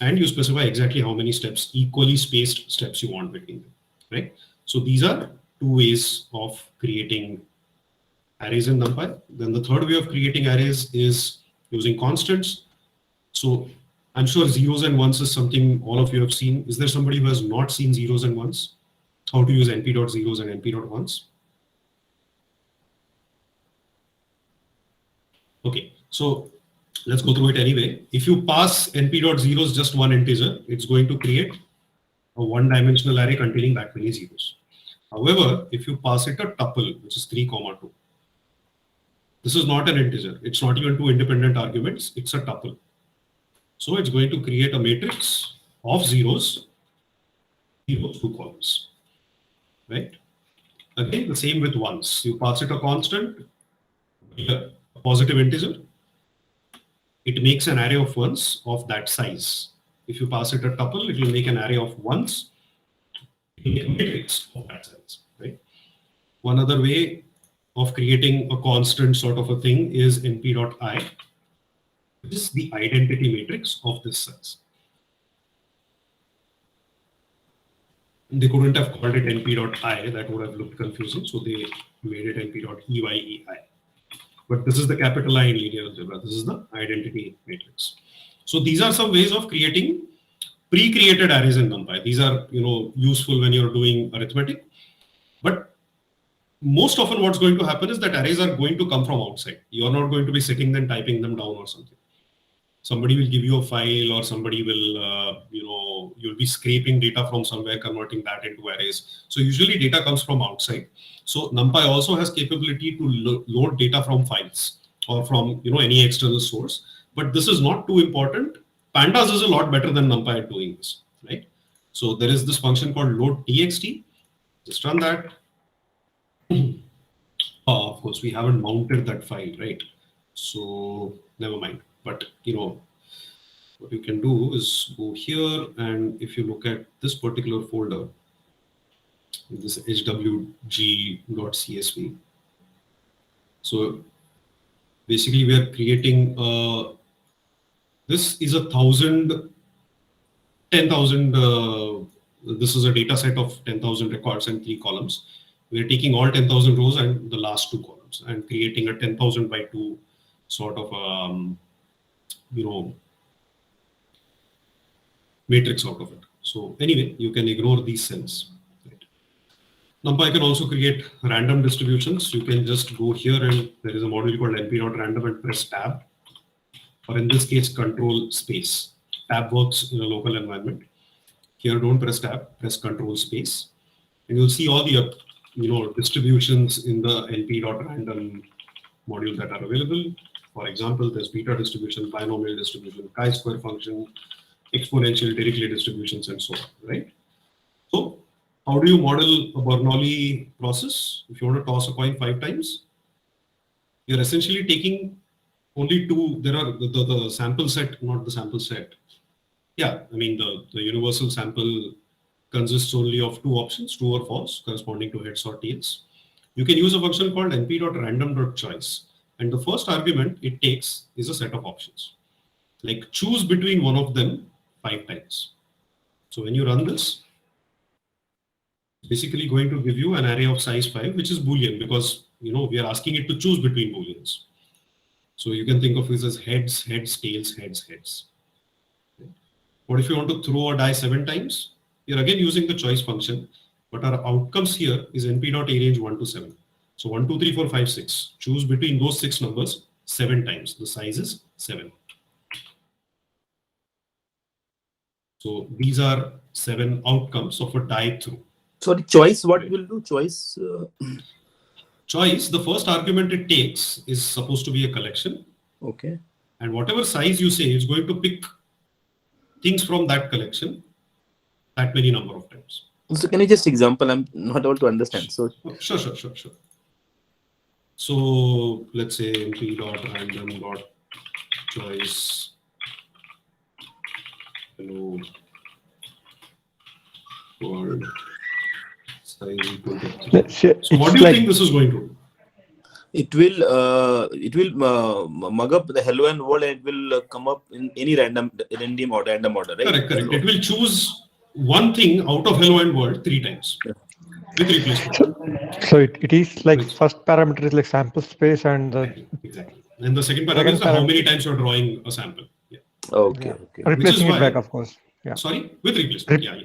and you specify exactly how many steps, equally spaced steps you want between them, right? So these are 2 ways of creating arrays in NumPy. Then the third way of creating arrays is using constants. So I'm sure zeros and ones is something all of you have seen. Is there somebody who has not seen zeros and ones? How to use np.zeros and np.ones? Okay, so let's go through it anyway. If you pass np.zeros just 1 integer, it's going to create a 1-dimensional array containing that many zeros. However, if you pass it a tuple, which is 3, 2, this is not an integer. It's not even 2 independent arguments. It's a tuple. So it's going to create a matrix of zeros, 2 columns, right? Again, the same with ones. You pass it a constant, a positive integer. It makes an array of ones of that size. If you pass it a tuple, it will make an array of ones. It will make a matrix of that size, right? One other way of creating a constant sort of a thing is np.I, which is the identity matrix of this size. They couldn't have called it np.I, that would have looked confusing, so they made it np.eyei. But this is the capital I in linear algebra. This is the identity matrix. So these are some ways of creating pre-created arrays in NumPy. These are useful when you're doing arithmetic. But most often what's going to happen is that arrays are going to come from outside. You're not going to be sitting then typing them down or something. Somebody will give you a file, or somebody will, you'll be scraping data from somewhere, converting that into arrays. So usually data comes from outside. So NumPy also has capability to load data from files or from any external source. But this is not too important. Pandas is a lot better than NumPy at doing this, right? So there is this function called load txt. Just run that. Of course, we haven't mounted that file, right? So never mind. But what you can do is go here, and if you look at this particular folder, this hwg.csv. So basically, we are creating. This is 10,000. This is a data set of 10,000 records and 3 columns. We are taking all 10,000 rows and the last 2 columns and creating a 10,000 by 2 sort of matrix out of it. So anyway, you can ignore these cells. Right. NumPy can also create random distributions. You can just go here and there is a module called np.random and press tab, or in this case, control space. Tab works in a local environment. Here, don't press tab, press control space, and you'll see all the distributions in the np.random module that are available. For example, there's beta distribution, binomial distribution, chi-square function, exponential, Dirichlet distributions, and so on, right? So, how do you model a Bernoulli process? If you want to toss a coin 5 times, you're essentially taking only 2. There are the sample set, not the sample set. Yeah, I mean, the universal sample consists only of 2 options, true or false, corresponding to heads or tails. You can use a function called np.random.choice. And the first argument it takes is a set of options. Like choose between one of them 5 times. So when you run this, it's basically going to give you an array of size 5, which is Boolean, because we are asking it to choose between Booleans. So you can think of this as heads, heads, tails, heads, heads. What if you want to throw a die 7 times? You're again using the choice function, but our outcomes here is np.arange 1 to 7. So 1, 2, 3, 4, 5, 6. Choose between those 6 numbers 7 times. The size is 7. So these are 7 outcomes of a die through. Sorry, choice, what will do? Choice? Choice, the first argument it takes is supposed to be a collection. Okay. And whatever size you say, it's going to pick things from that collection that many number of times. So can you just example? I'm not able to understand. So Sure. So let's say np.random.choice. Hello world size equal to 3. So what do you think this is going to do? it will mug up the hello and world, and it will come up in any random order, right? Correct. It will choose one thing out of hello and world 3 times with replacement. So it is like first parameter is like sample space, and Exactly. And the second parameter is how many times you're drawing a sample. Yeah. Okay. Replacing it back, of course. Yeah. Sorry, with replacement. Yeah.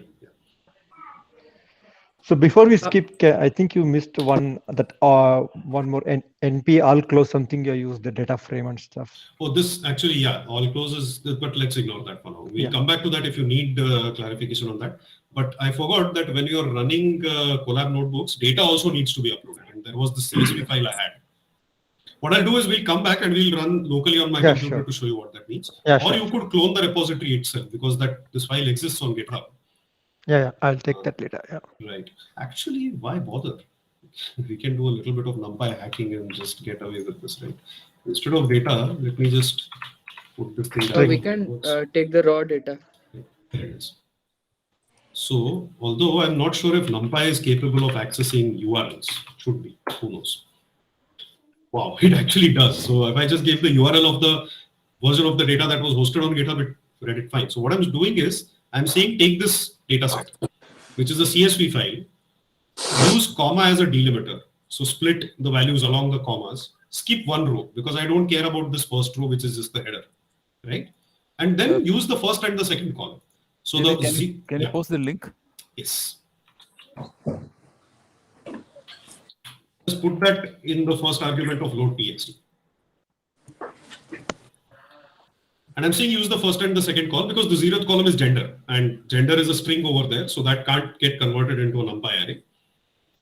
So before we skip, I think you missed one more NP all close something you use the data frame and stuff. Oh, this actually, all closes, but let's ignore that for now. We'll come back to that if you need clarification on that. But I forgot that when you're running Colab notebooks, data also needs to be uploaded. And there was the CSV file I had. What I'll do is we'll come back and we'll run locally on my computer to show you what that means. You could clone the repository itself, because this file exists on GitHub. Yeah, I'll take that later. Yeah. Right. Actually, why bother? We can do a little bit of NumPy hacking and just get away with this, right? Instead of data, let me just put this thing down. We can take the raw data. There it is. So, although I'm not sure if NumPy is capable of accessing URLs, should be, who knows? Wow, it actually does. So if I just gave the URL of the version of the data that was hosted on GitHub, it read it fine. So what I'm doing is, I'm saying take this data set, which is a CSV file, use comma as a delimiter. So split the values along the commas, skip one row, because I don't care about this first row, which is just the header, right? And then use the first and the second column. So can you post the link? Yes. Just put that in the first argument of load.txt. And I'm saying use the first and the second column because the 0th column is gender, and gender is a string over there, so that can't get converted into a NumPy array.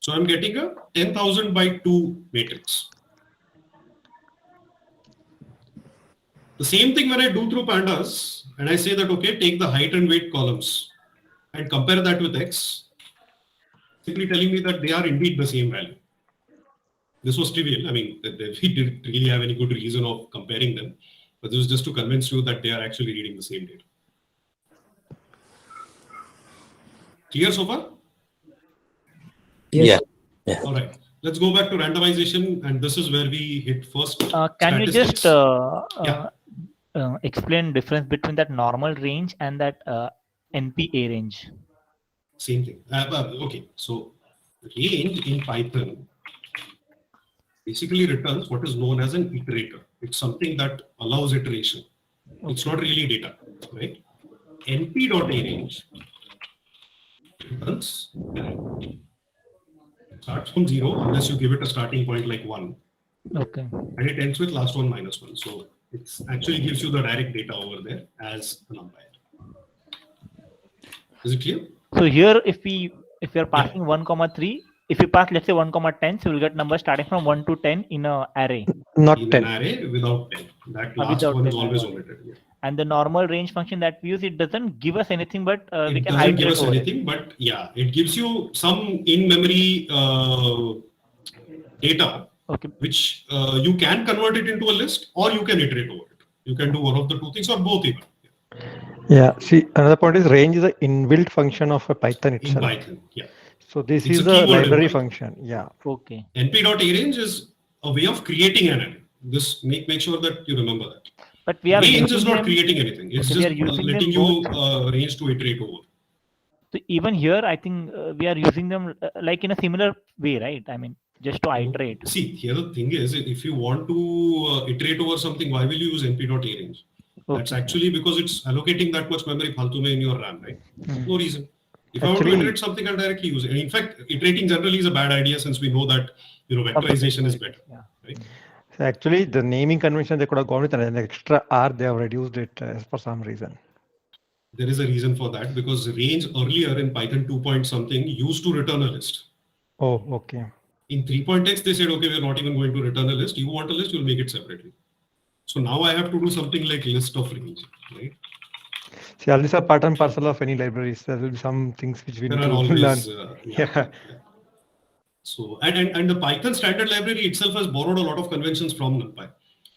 So I'm getting a 10,000 by 2 matrix. The same thing when I do through pandas, and I say that, okay, take the height and weight columns and compare that with X, simply telling me that they are indeed the same value. This was trivial. I mean, we didn't really have any good reason of comparing them, but this was just to convince you that they are actually reading the same data. Clear so far? Yes. Yeah. All right. Let's go back to randomization, and this is where we hit first. Can you just Yeah. explain difference between that normal range and that NPA range? Same thing. Okay. So range in Python basically returns what is known as an iterator. It's something that allows iteration. It's not really data, right? np.arange returns starts from 0 unless you give it a starting point like 1. Okay. And it ends with last one minus 1. So it actually gives you the direct data over there as a NumPy. Is it clear? So here, if we are passing 1,3, if you pass, let's say 1,10, so we'll get numbers starting from 1 to 10 in an array. Not in 10. an array without 10. That last Without one is 10, always omitted. Yeah. And the normal range function that we use, it doesn't give us anything, but we It can doesn't give iterate us over it. anything, but yeah, it gives you some in-memory data, Okay. which you can convert it into a list or you can iterate over it. You can do one of the two things or both even. Yeah. See, another point is range is an inbuilt function of a Python In itself. Python, yeah. So this It's is a a keyword in library Python. function. Yeah. Okay. np.arange is a way of creating an array. This make sure that you remember that. But we are Range using is not them, creating anything. It's Okay, we just are using letting them you range to iterate over. so even here, I think we are using them like in a similar way, right? I mean, just to iterate. See, here the thing is, if you want to iterate over something, why will you use np.arange? That's Okay. actually because it's allocating that much memory phaltu mein in your RAM, right? No reason. If I want to Actually- iterate something, I'll directly use it. And in fact, iterating generally is a bad idea since we know that vectorization is better. Yeah. Right? So actually, the naming convention, they could have gone with an extra R. They have reduced it for some reason. There is a reason for that because range earlier in Python 2 point something used to return a list. Oh, okay. In 3.x, they said, okay, we're not even going to return a list. You want a list, you'll make it separately. So now I have to do something like list of range, right? See, all these are part and parcel of any libraries. There will be some things which we There need are to always, learn. yeah. So, and the Python standard library itself has borrowed a lot of conventions from NumPy.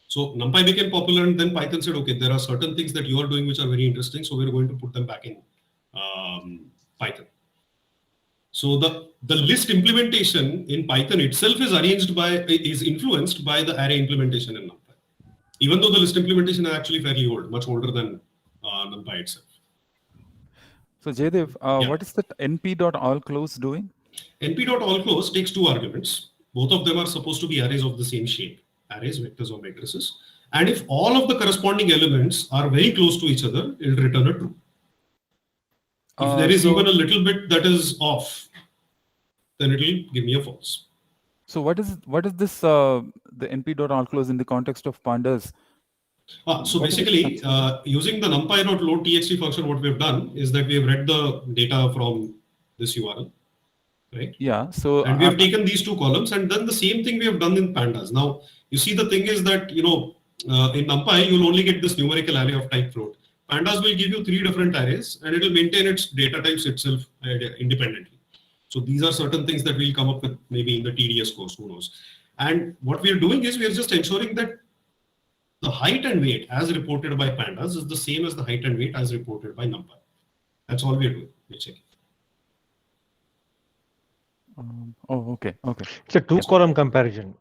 So NumPy became popular and then Python said, okay, there are certain things that you are doing which are very interesting. So we're going to put them back in Python. So the list implementation in Python itself is influenced by the array implementation in NumPy. Even though the list implementation is actually fairly old, much older than NumPy itself. So Jaydev, Yeah. what is that np.allClose doing? np.allClose takes two arguments. Both of them are supposed to be arrays of the same shape, arrays, vectors or matrices. And if all of the corresponding elements are very close to each other, it will return a true. If there is even a little bit that is off, then it will give me a false. So what is this the np.allClose in the context of pandas? So basically, using the numpy.load.txt function, what we've done is that we have read the data from this URL, right? Yeah. So and we have taken these two columns and done the same thing we have done in pandas. Now, you see, the thing is that, in NumPy, you'll only get this numerical array of type float. Pandas will give you 3 different arrays and it will maintain its data types itself independently. So these are certain things that we'll come up with maybe in the TDS course, who knows. And what we are doing is we are just ensuring that the height and weight as reported by pandas is the same as the height and weight as reported by NumPy. That's all we are doing. We're checking. Oh, okay. It's a 2-column comparison.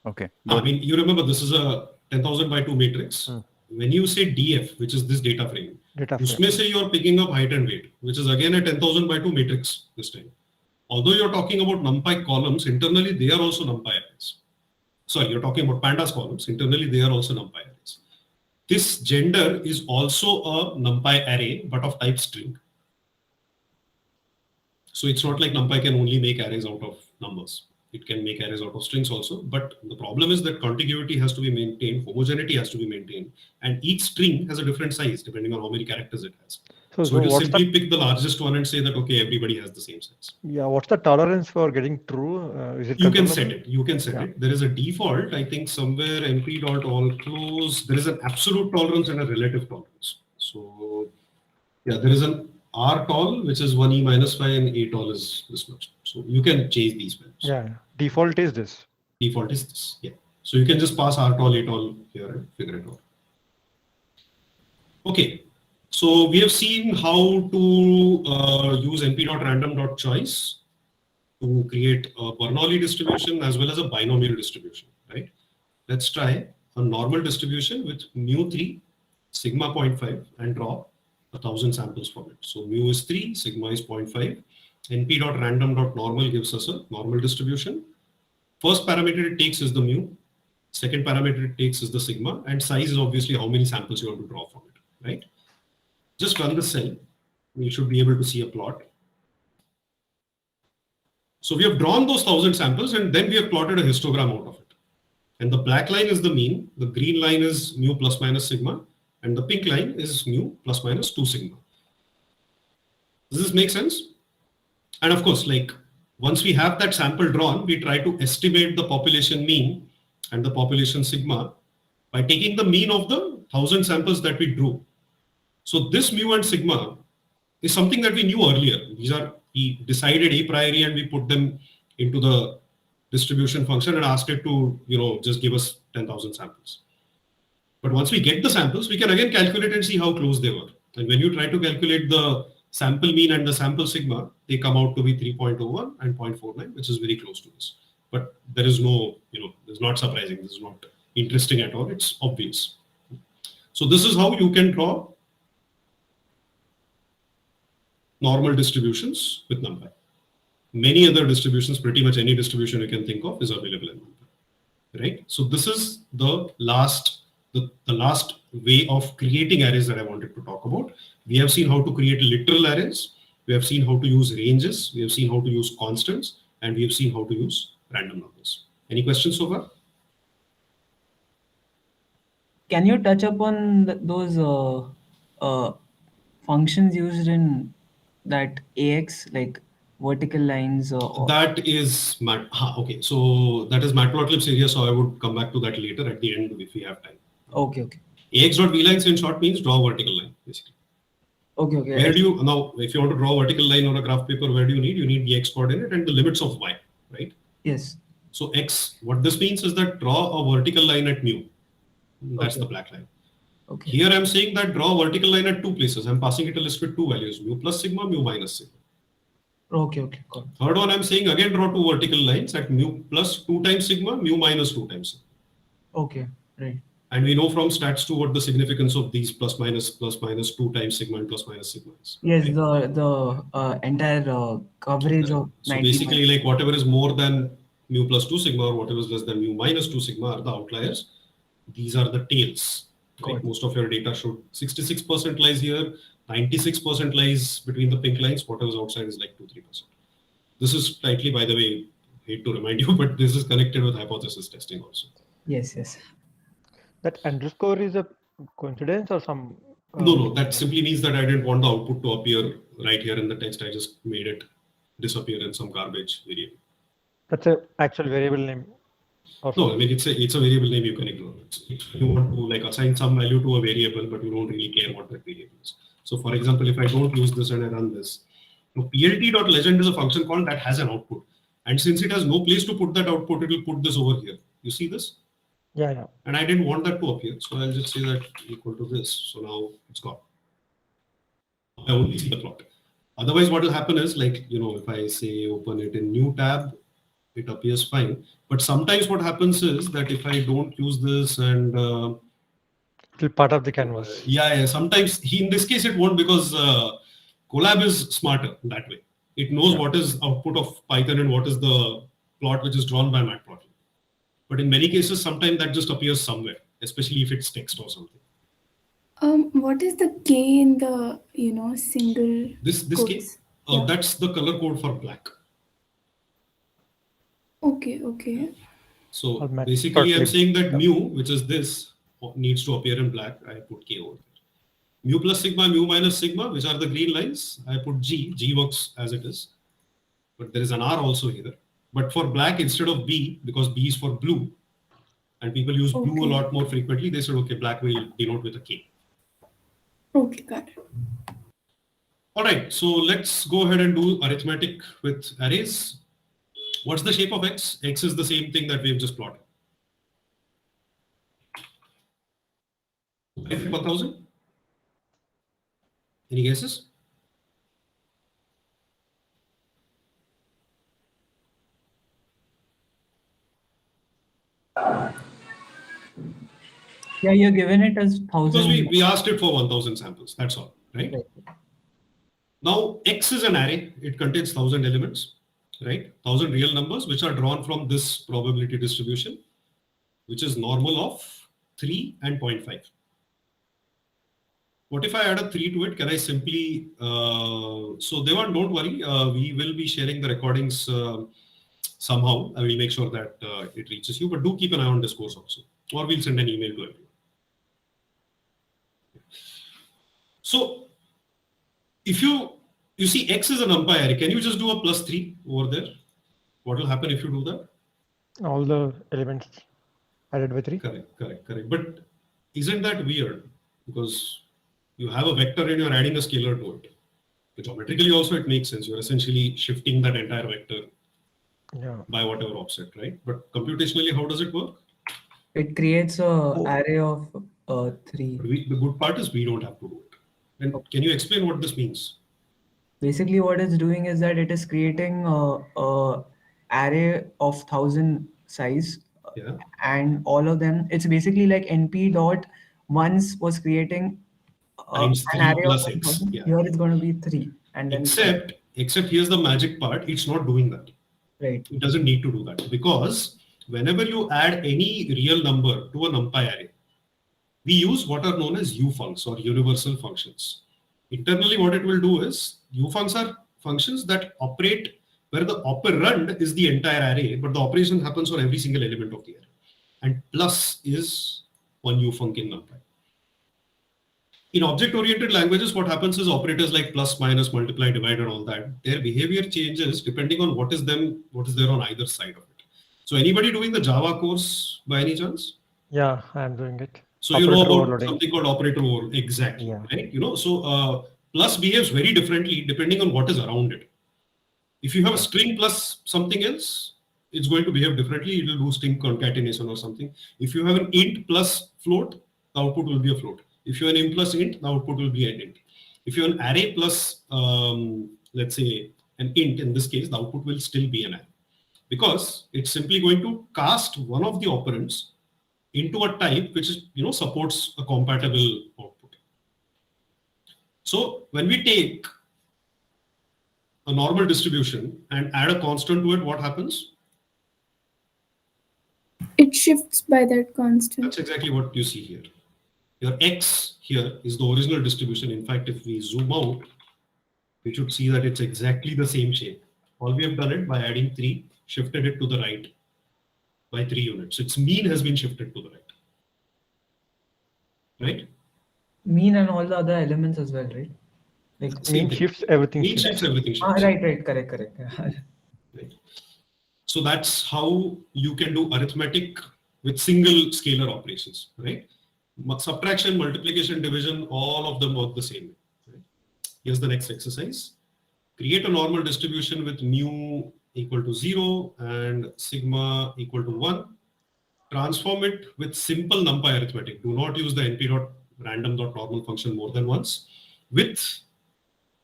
Okay. I mean, you remember this is a 10,000 by 2 matrix. When you say DF, which is this data frame, usme se you are picking up height and weight, which is again a 10,000 by 2 matrix this time. Although you're talking about NumPy columns, internally they are also NumPy arrays. Sorry, you're talking about pandas columns. Internally, they are also NumPy arrays. This gender is also a NumPy array, but of type string. So it's not like NumPy can only make arrays out of numbers. It can make arrays out of strings also. But the problem is that contiguity has to be maintained, homogeneity has to be maintained, and each string has a different size depending on how many characters it has. So it will simply pick the largest one and say that, okay, everybody has the same size. Yeah, what's the tolerance for getting true? Is it you can set it. You can set it. There is a default, I think somewhere np.allClose, there is an absolute tolerance and a relative tolerance. So yeah, there is an rtol, which is 1e minus 5 and atol is this much. So you can change these values. Yeah, default is this. Default is this. Yeah. So you can just pass rtol, atol here and figure it out. Okay. So we have seen how to use np.random.choice to create a Bernoulli distribution as well as a binomial distribution, right? Let's try a normal distribution with mu3, sigma 0.5 and draw 1,000 samples from it. So mu is 3, sigma is 0.5. np.random.normal gives us a normal distribution. First parameter it takes is the mu. Second parameter it takes is the sigma, and size is obviously how many samples you want to draw from it, right? Just run the cell. You should be able to see a plot. So we have drawn those 1,000 samples and then we have plotted a histogram out of it. And the black line is the mean, the green line is mu plus minus sigma, and the pink line is mu plus minus 2 sigma. Does this make sense? And of course, like once we have that sample drawn, we try to estimate the population mean and the population sigma by taking the mean of the 1,000 samples that we drew. So this mu and sigma is something that we knew earlier. We decided a priori and we put them into the distribution function and asked it to, just give us 10,000 samples. But once we get the samples, we can again calculate and see how close they were. And when you try to calculate the sample mean and the sample sigma, they come out to be 3.01 and 0.49, which is very close to this. But there is no, it's not surprising. This is not interesting at all. It's obvious. So this is how you can draw normal distributions with NumPy. Many other distributions, pretty much any distribution you can think of is available in NumPy, right? So this is the last way of creating arrays that I wanted to talk about. We have seen how to create literal arrays. We have seen how to use ranges. We have seen how to use constants, and we have seen how to use random numbers. Any questions so far? Can you touch upon those functions used in that AX, like vertical lines? That is okay. So that is matplotlib's area. So I would come back to that later at the end if we have time. Okay. ax.vlaines in short means draw a vertical line, basically. Okay. Where do you now, if you want to draw a vertical line on a graph paper, where do you need? You need the x coordinate and the limits of y, right? Yes. So x, what this means is that draw a vertical line at mu. That's the black line. Okay. Here I'm saying that draw a vertical line at two places. I'm passing it a list with two values, mu plus sigma, mu minus sigma. Okay. Got it. Third one, I'm saying again draw two vertical lines at mu plus 2 times sigma, mu minus 2 times sigma. Okay, right. And we know from stats 2 what the significance of these plus minus 2 times sigma and plus minus sigma is. Yes, right? the entire coverage of. So basically, like whatever is more than mu plus 2 sigma or whatever is less than mu minus 2 sigma are the outliers. These are the tails. Right? Most of your data should 66% lies here, 96% lies between the pink lines. Whatever's outside is like 2-3%. This is slightly, by the way, hate to remind you, but this is connected with hypothesis testing also. Yes. That underscore is a coincidence or some? No. That simply means that I didn't want the output to appear right here in the text. I just made it disappear in some garbage variable. That's an actual variable name. No, I mean it's a variable name you can ignore. If you want to like assign some value to a variable, but you don't really care what that variable is. So for example, if I don't use this and I run this, plt.legend is a function call that has an output. And since it has no place to put that output, it will put this over here. You see this? Yeah. And I didn't want that to appear. So I'll just say that equal to this. So now it's gone. I only see the plot. Otherwise, what will happen is like, if I say open it in new tab, it appears fine. But sometimes what happens is that if I don't use this and Still part of the canvas. Yeah. Sometimes in this case it won't because Colab is smarter that way. It knows what is output of Python and what is the plot which is drawn by Matplotlib. But in many cases, sometimes that just appears somewhere, especially if it's text or something. What is the K in the single? This K, that's the color code for black. Okay. So basically, I'm saying that mu, which is this, needs to appear in black. I put K over there. Mu plus sigma, mu minus sigma, which are the green lines. I put G. G works as it is, but there is an R also here. But for black, instead of B, because B is for blue, and people use blue a lot more frequently, they said, okay, black will denote with a K. Okay, got it. All right, so let's go ahead and do arithmetic with arrays. What's the shape of x? X is the same thing that we've just plotted. 1,000? Any guesses? Yeah, you're given it as Because 1,000. we asked it for 1,000 samples. That's all, right? Now, X is an array. It contains 1,000 elements, right? 1,000 real numbers, which are drawn from this probability distribution, which is normal of 3 and 0.5. What if I add a 3 to it? Can I simply, so Devan, don't worry. We will be sharing the recordings somehow. I will make sure that it reaches you, but do keep an eye on this course also, or we'll send an email to everyone. So if you see X is a NumPy array, can you just do a +3 over there? What will happen if you do that? All the elements added by 3. Correct. But isn't that weird? Because you have a vector and you're adding a scalar to it. Geometrically also it makes sense. You're essentially shifting that entire vector by whatever offset, right? But computationally, how does it work? It creates a array of 3. The good part is we don't have to do it. And can you explain what this means? Basically, what it's doing is that it is creating a array of 1,000 size, and all of them. It's basically like NP dot once was creating an array of 1,000. Here it's going to be 3, and then except here's the magic part. It's not doing that. Right. It doesn't need to do that, because whenever you add any real number to a NumPy array, we use what are known as U-funcs or universal functions. Internally, what it will do is U-funcs are functions that operate where the operand is the entire array, but the operation happens on every single element of the array. And plus is one U-func in NumPy. In object-oriented languages, what happens is operators like plus, minus, multiply, divide, and all that, their behavior changes depending on what is there on either side of it. So anybody doing the Java course by any chance? Yeah, I'm doing it. So you know about something called operator overloading. Exactly, right? So plus behaves very differently depending on what is around it. If you have a string plus something else, it's going to behave differently. It will do string concatenation or something. If you have an int plus float, the output will be a float. If you have an int plus int, the output will be an int. If you have an array plus, let's say, an int, in this case, the output will still be an array. Because it's simply going to cast one of the operands into a type which is, supports a compatible output. So when we take a normal distribution and add a constant to it, what happens? It shifts by that constant. That's exactly what you see here. Your x here is the original distribution. In fact, if we zoom out, we should see that it's exactly the same shape. All we have done it by adding 3, shifted it to the right by 3 units. Its mean has been shifted to the right. Right? Mean and all the other elements as well, right? Like mean shifts everything. Mean shifts everything. Right, correct. Right. So that's how you can do arithmetic with single scalar operations, right? Subtraction, multiplication, division, all of them work the same way. Right? Here's the next exercise. Create a normal distribution with mu equal to 0 and sigma equal to 1. Transform it with simple NumPy arithmetic. Do not use the np.random.normal function more than once.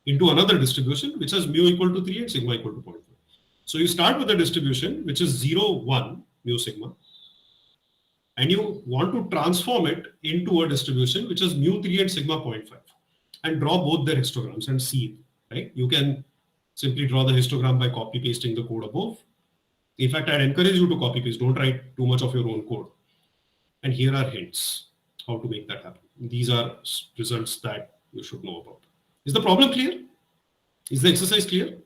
Into another distribution which has mu equal to 3 and sigma equal to 0.5. So you start with a distribution which is 0, 1 mu sigma, and you want to transform it into a distribution which is mu 3 and sigma 0.5, and draw both their histograms and see it, right? You can simply draw the histogram by copy pasting the code above. In fact, I'd encourage you to copy paste. Don't write too much of your own code. And here are hints how to make that happen. These are results that you should know about. Is the problem clear? Is the exercise clear?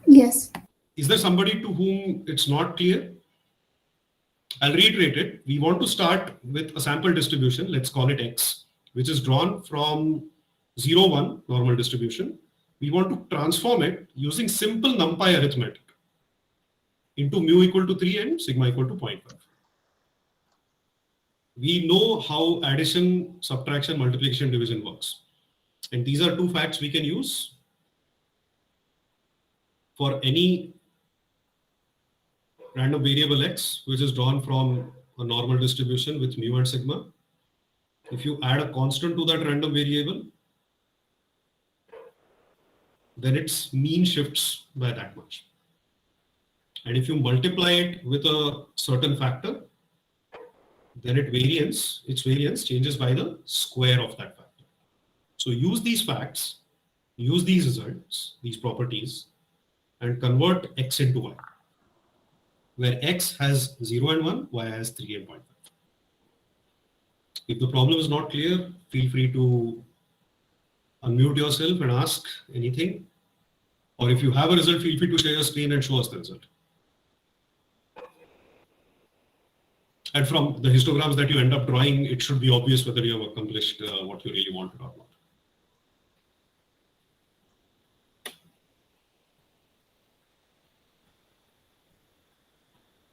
Yes. Is there somebody to whom it's not clear? I'll reiterate it. We want to start with a sample distribution. Let's call it X, which is drawn from 0, 1 normal distribution. We want to transform it using simple NumPy arithmetic into mu equal to 3 and sigma equal to 0.5. We know how addition, subtraction, multiplication, division works. And these are two facts we can use for any random variable x, which is drawn from a normal distribution with mu and sigma. If you add a constant to that random variable, then its mean shifts by that much. And if you multiply it with a certain factor, then its variance changes by the square of that factor. So use these facts, use these results, these properties, and convert x into y, where x has 0 and 1, y has 3 and 0.5. If the problem is not clear, feel free to unmute yourself and ask anything. Or if you have a result, feel free to share your screen and show us the result. And from the histograms that you end up drawing, it should be obvious whether you have accomplished what you really wanted or not.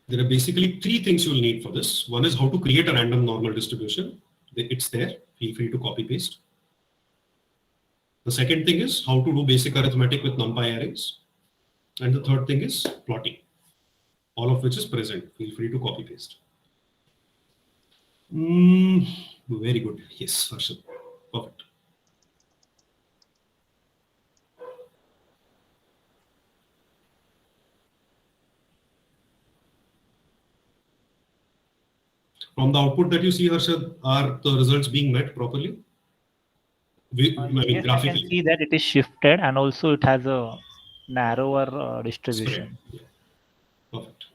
There are basically three things you'll need for this. One is how to create a random normal distribution. It's there. Feel free to copy paste. The second thing is how to do basic arithmetic with NumPy arrays. And the third thing is plotting, all of which is present. Feel free to copy paste. Very good. Yes, Harshad. Perfect. From the output that you see, Harshad, are the results being met properly? Yes, graphically. I can see that it is shifted and also it has a narrower distribution. Yeah. Perfect.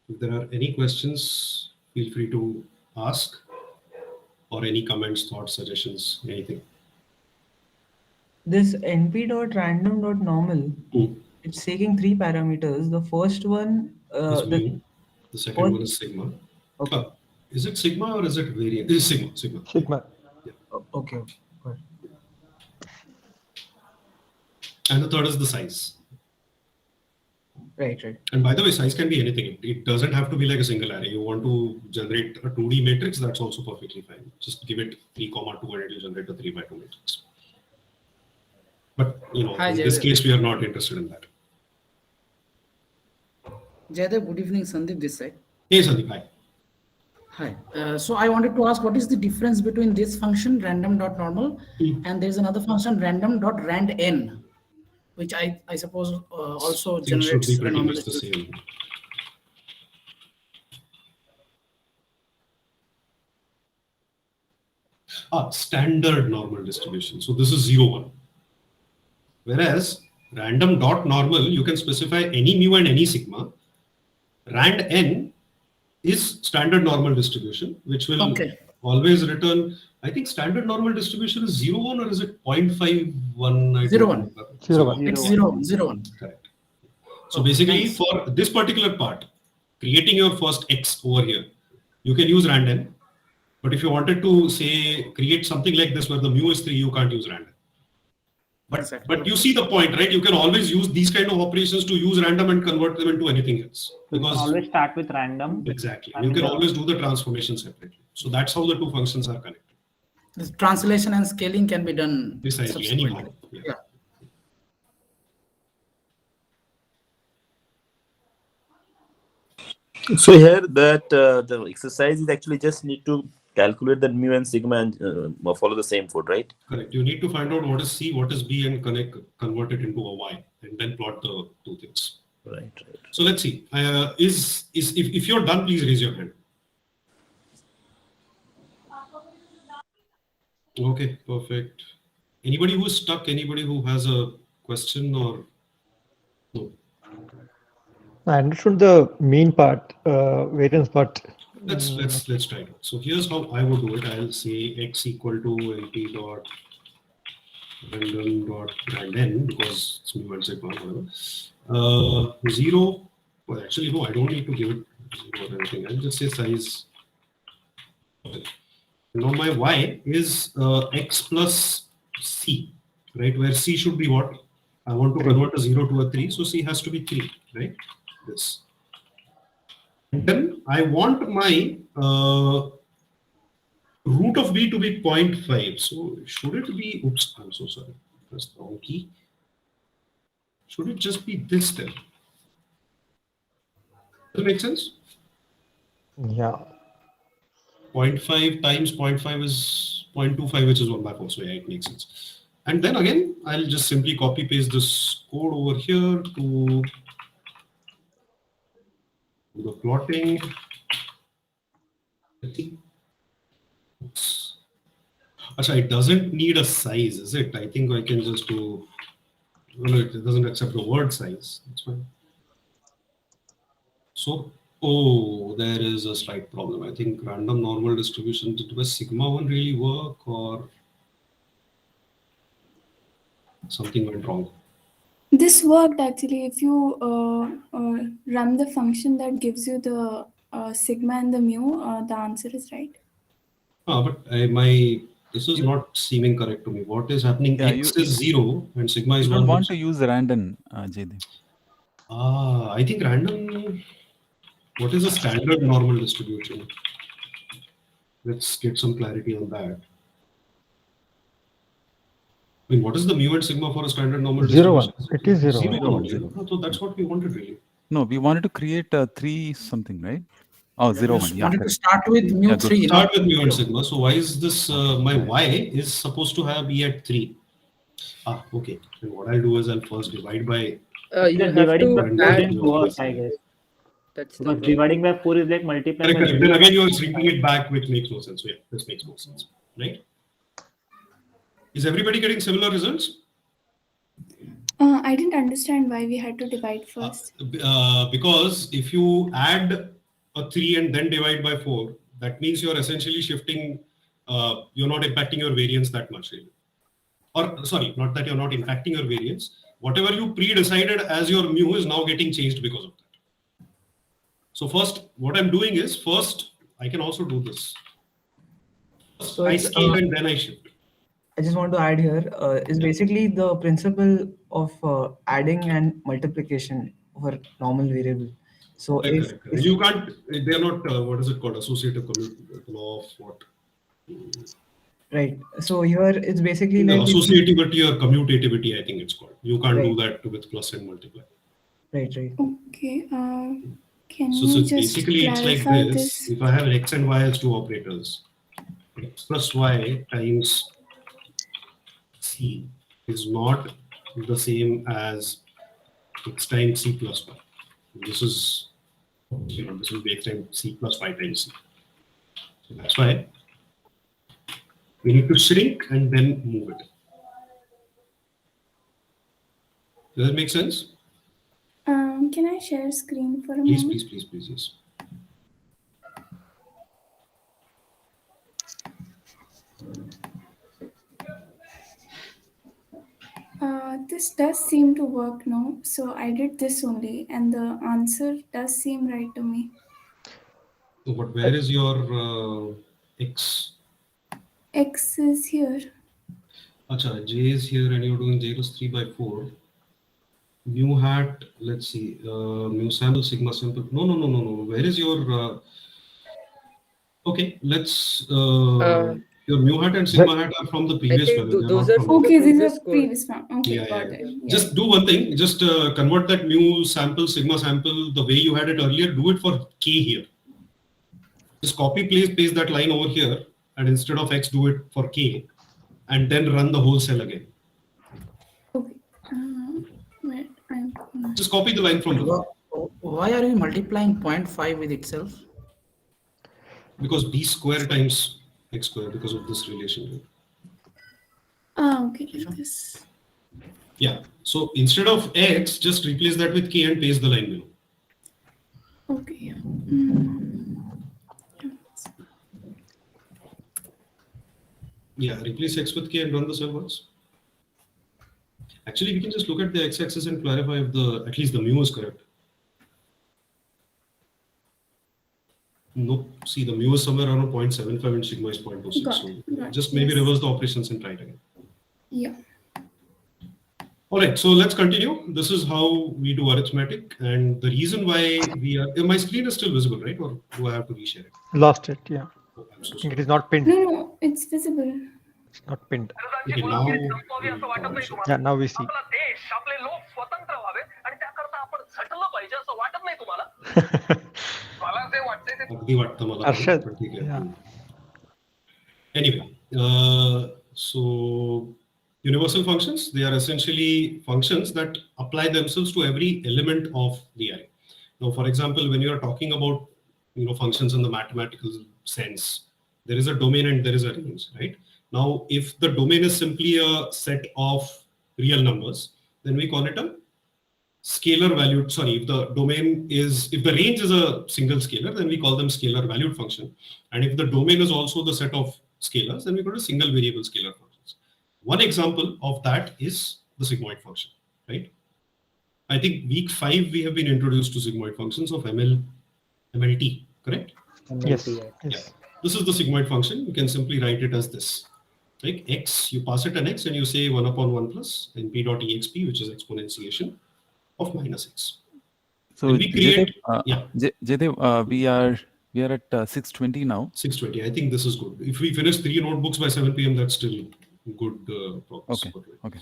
If there are any questions, feel free to ask, or any comments, thoughts, suggestions, anything. This np.random.normal, it's taking 3 parameters. The first one, is mu. The second one is sigma. Okay. Is it sigma or is it variance? It is sigma. Sigma. Yeah. Okay. Good. And the third is the size. Right. And by the way, size can be anything. It doesn't have to be like a single array. You want to generate a 2D matrix, that's also perfectly fine. Just give it 3, 2 and it will generate a 3 by 2 matrix. But in this case, we are not interested in that. Jaydev, good evening. Sandeep this side. Hey Sandeep, hi. Hi. So I wanted to ask, what is the difference between this function random.normal and there is another function random.randn, which I suppose also generates should be a pretty normal much the same. Standard normal distribution. So this is 0, 1. Whereas random.normal, you can specify any mu and any sigma. Rand_n is standard normal distribution, which will always return. I think standard normal distribution is 0, 1, or is it 0.51? 0, 1. 0, 1. It's 0, 0, 1. Correct. So basically, for this particular part, creating your first x over here, you can use rand_n. But if you wanted to say create something like this where the mu is 3, you can't use random. But you see the point, right? You can always use these kind of operations to use random and convert them into anything else. Because you can always start with random. Exactly. You can always do the transformation separately. So that's how the two functions are connected. The translation and scaling can be done Precisely, anyhow. Yeah. So here that the exercise is actually just need to calculate the mu and sigma and follow the same code, right? Correct. You need to find out what is C, what is B, and convert it into a Y, and then plot the two things. Right. So let's see. If you're done, please raise your hand. Okay, perfect. Anybody who is stuck? Anybody who has a question or no? I understood the mean part, variance part. Let's try it. So here's how I would do it. I'll say x equal to np dot random dot randn, because it's mu and sigma, whatever. 0. Well, actually, no, I don't need to give it 0 or anything. I'll just say size. Okay. Now my y is x plus c, right? Where c should be what? I want to convert a 0 to a 3, so c has to be 3, right? This. And then I want my root of b to be 0.5. So should it be, oops, I'm so sorry, that's the wrong key. Should it just be this then? Does it make sense? Yeah. 0.5 times 0.5 is 0.25, which is 1 by 4. So yeah, it makes sense. And then again, I'll just simply copy paste this code over here to the plotting. Oops. Achha, it doesn't need a size, is it? I think I can just do, no, it doesn't accept the word size. That's fine. So, oh, there is a slight problem. I think random normal distribution, did the sigma one really work or something went wrong? This worked actually. If you run the function that gives you the sigma and the mu, the answer is right. But this is not seeming correct to me. What is happening? Yeah, X is 0 and sigma is you 1. don't want to use random, Jaydeep. I think random. What is a standard normal distribution? Let's get some clarity on that. I mean, what is the mu and sigma for a standard normal 0, 1. distribution? It is 0, 0, 1. 1. 0. So that's what we wanted really. No, we wanted to create 3 something, right? Oh, 0, 1. Yeah, Wanted to correct. start with mu Yeah, good. 3. Start with mu and sigma. So why is this, my y is supposed to have e at 3? Okay. And what I'll do is I'll first divide by. You have dividing to by 4 add didn't work, I guess. That's the Because problem. dividing by 4 is like multiplying by Correct. 0. Then again, you're shrinking it back, which makes no sense. So yeah, this makes more sense, right? Is everybody getting similar results? I didn't understand why we had to divide first. Because if you add a 3 and then divide by 4, that means you're essentially shifting, you're not impacting your variance that much really. Or sorry, not that you're not impacting your variance. Whatever you pre-decided as your mu is now getting changed because of that. So first, what I'm doing is, first, I can also do this. First, So I it's, scale and then I shift. I just want to add here is basically the principle of adding and multiplication for normal variable. So if You can't, they're not, what is it called, associative law of what? Right. So here it's basically like associativity or commutativity, I think it's called. You can't do that with plus and multiply. Right, right. Okay. Can So you just basically it's like clarify this. If I have x and y as two operators, x plus y times c is not the same as x times c plus y. This is, this will be x times c plus y times c. So that's why we need to shrink and then move it. Does that make sense? Can I share screen for a Please, moment? please, yes. This does seem to work now. So I did this only, and the answer does seem right to me. So, but where is your x? X is here. Acha, j is here, and you're doing 0 is 3 by 4. Mu hat, let's see, mu sample, sigma sample. No. Where is your? Okay, let's. Your mu hat and sigma hat are from the previous level. Those are from okay. the These previous are code. previous one. Okay, Yeah, got yeah. it. Yeah. Just do one thing. Just convert that mu sample, sigma sample, the way you had it earlier. Do it for k here. Just copy, paste that line over here, and instead of x, do it for k, and then run the whole cell again. Okay. Wait, Just copy the line from the. Why are you multiplying 0.5 with itself? Because b square times x square, because of this relation. okay. Like this. Yeah. So instead of x, just replace that with k and paste the line below. Okay. Yeah. Yeah, replace x with k and run the cell once. Actually, we can just look at the x-axis and clarify if at least the mu is correct. Nope. See, the mu is somewhere around 0.75 and sigma is 0.26. Got So it, just maybe yes. reverse the operations and try it again. Yeah. All right, so let's continue. This is how we do arithmetic, and the reason why we are my screen is still visible, right? Or do I have to reshare it? Lost it, yeah. Oh, I'm so I think sorry. it is not pinned. No, it's visible. It's not pinned. Okay, now Yeah, now we see. अगदी वाटतं मला पण, Arshad, पण ठीक आहे. yeah. Anyway, so universal functions, they are essentially functions that apply themselves to every element of the array. Now, for example, when you are talking about functions in the mathematical sense, there is a domain and there is a range, right? Now, if the domain is simply a set of real numbers, then we call it a scalar valued, sorry, if the range is a single scalar, then we call them scalar valued function. And if the domain is also the set of scalars, then we call it single variable scalar functions. One example of that is the sigmoid function, right? I think week 5, we have been introduced to sigmoid functions of MLT, correct? Yes. Yeah. This is the sigmoid function. You can simply write it as this. Like x, you pass it an x and you say 1 upon 1 plus np.exp, which is exponentiation of minus x. So when we create, Jaydev, we are at 6:20 now. 6:20. I think this is good. If we finish 3 notebooks by 7 p.m., that's still good progress. Okay.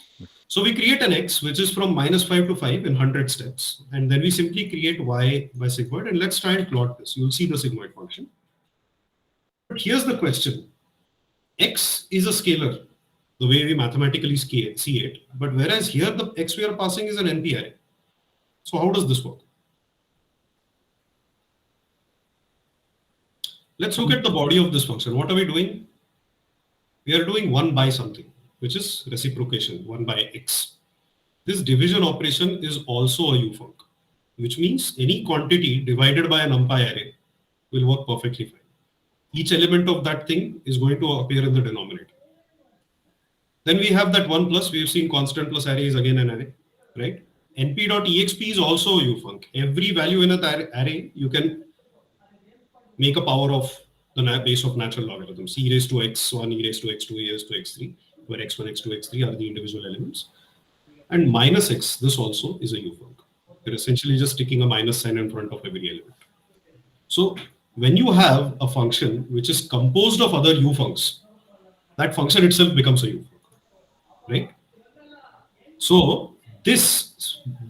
So we create an x, which is from -5 to 5 in 100 steps. And then we simply create y by sigmoid. And let's try and plot this. You'll see the sigmoid function. But here's the question. X is a scalar, the way we mathematically see it. But whereas here the x we are passing is an NP array. So how does this work? Let's look at the body of this function. What are we doing? We are doing 1 by something, which is reciprocation, 1 by x. This division operation is also a U-func, which means any quantity divided by a NumPy array will work perfectly fine. Each element of that thing is going to appear in the denominator. Then we have that 1 plus, we have seen constant plus array is again an array, right? np.exp is also a U-func. Every value in an array, you can make a power of the base of natural logarithms, e raised to x1, e raised to x2, e raised to x3, where x1, x2, x3 are the individual elements. And minus x, this also is a U-func. You're essentially just sticking a minus sign in front of every element. So when you have a function which is composed of other U-funcs, that function itself becomes a U-func, right? So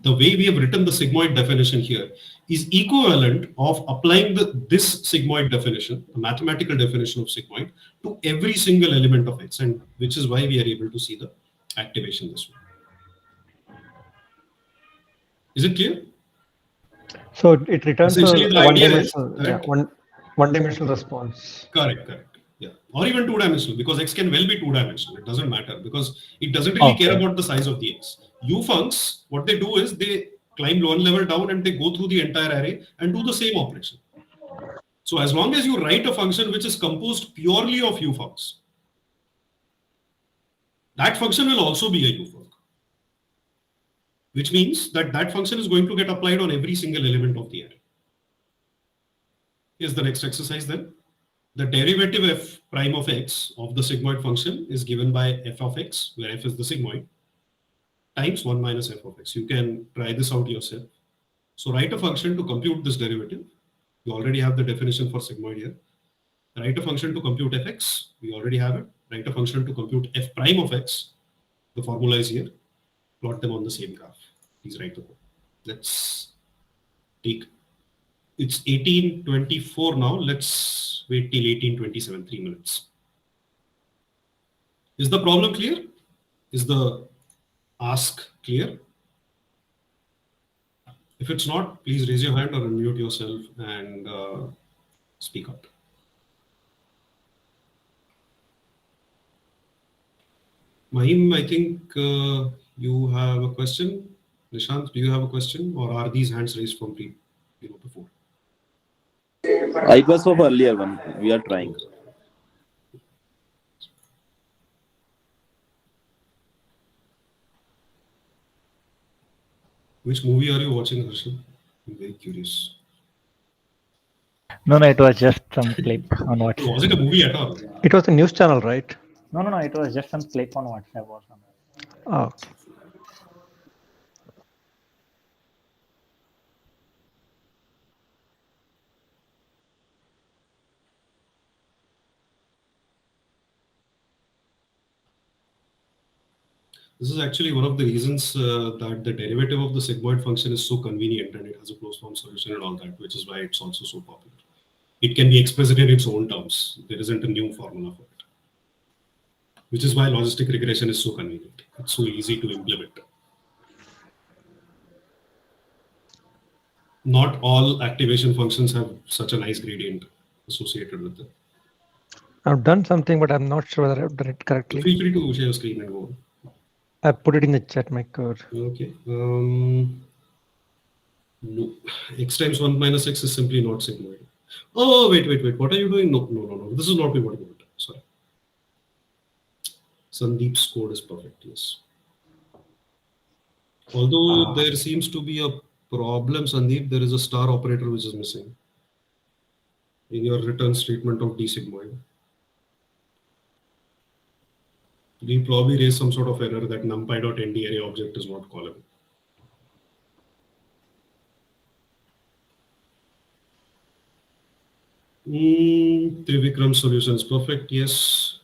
the way we have written the sigmoid definition here is equivalent of applying this sigmoid definition, the mathematical definition of sigmoid, to every single element of x, and which is why we are able to see the activation this way. Is it clear? So it returns a one-dimensional response. Correct. Yeah, or even two-dimensional, because x can well be two-dimensional. It doesn't matter because it doesn't really care about the size of the x. U-funcs, what they do is they climb one level down and they go through the entire array and do the same operation. So as long as you write a function which is composed purely of U-funcs, that function will also be a U-func, which means that that function is going to get applied on every single element of the array. Here's the next exercise then. The derivative f prime of x of the sigmoid function is given by f of x, where f is the sigmoid, times 1 minus f of x. You can try this out yourself. So write a function to compute this derivative. You already have the definition for sigmoid here. Write a function to compute fx. We already have it. Write a function to compute f prime of x. The formula is here. Plot them on the same graph. Please write the code. Let's take, it's 18:24 now. Let's wait till 18:27, 3 minutes. Is the problem clear? Is the ask clear? If it's not, please raise your hand or unmute yourself and speak up. Mahim, I think you have a question. Nishant, do you have a question, or are these hands raised from before? It was from earlier one. We are trying. Which movie are you watching, Harshal? I'm very curious. No, it was just some clip on WhatsApp. Was it a movie at all? It was a news channel, right? No, it was just some clip on WhatsApp or something. Oh, okay. This is actually one of the reasons that the derivative of the sigmoid function is so convenient and it has a closed form solution and all that, which is why it's also so popular. It can be expressed in its own terms. There isn't a new formula for it, which is why logistic regression is so convenient. It's so easy to implement. Not all activation functions have such a nice gradient associated with them. I've done something, but I'm not sure whether I've done it correctly. Feel free to share your screen and go on. I put it in the chat, my code. Okay. No. X times 1 minus x is simply not sigmoid. Oh, wait. What are you doing? No. This is not what we want. Sorry. Sandeep's code is perfect, yes. Although there seems to be a problem, Sandeep, there is a star operator which is missing in your return statement of D sigmoid. We probably raise some sort of error that numpy.nd array object is not callable. Trivikram solution is perfect. Yes,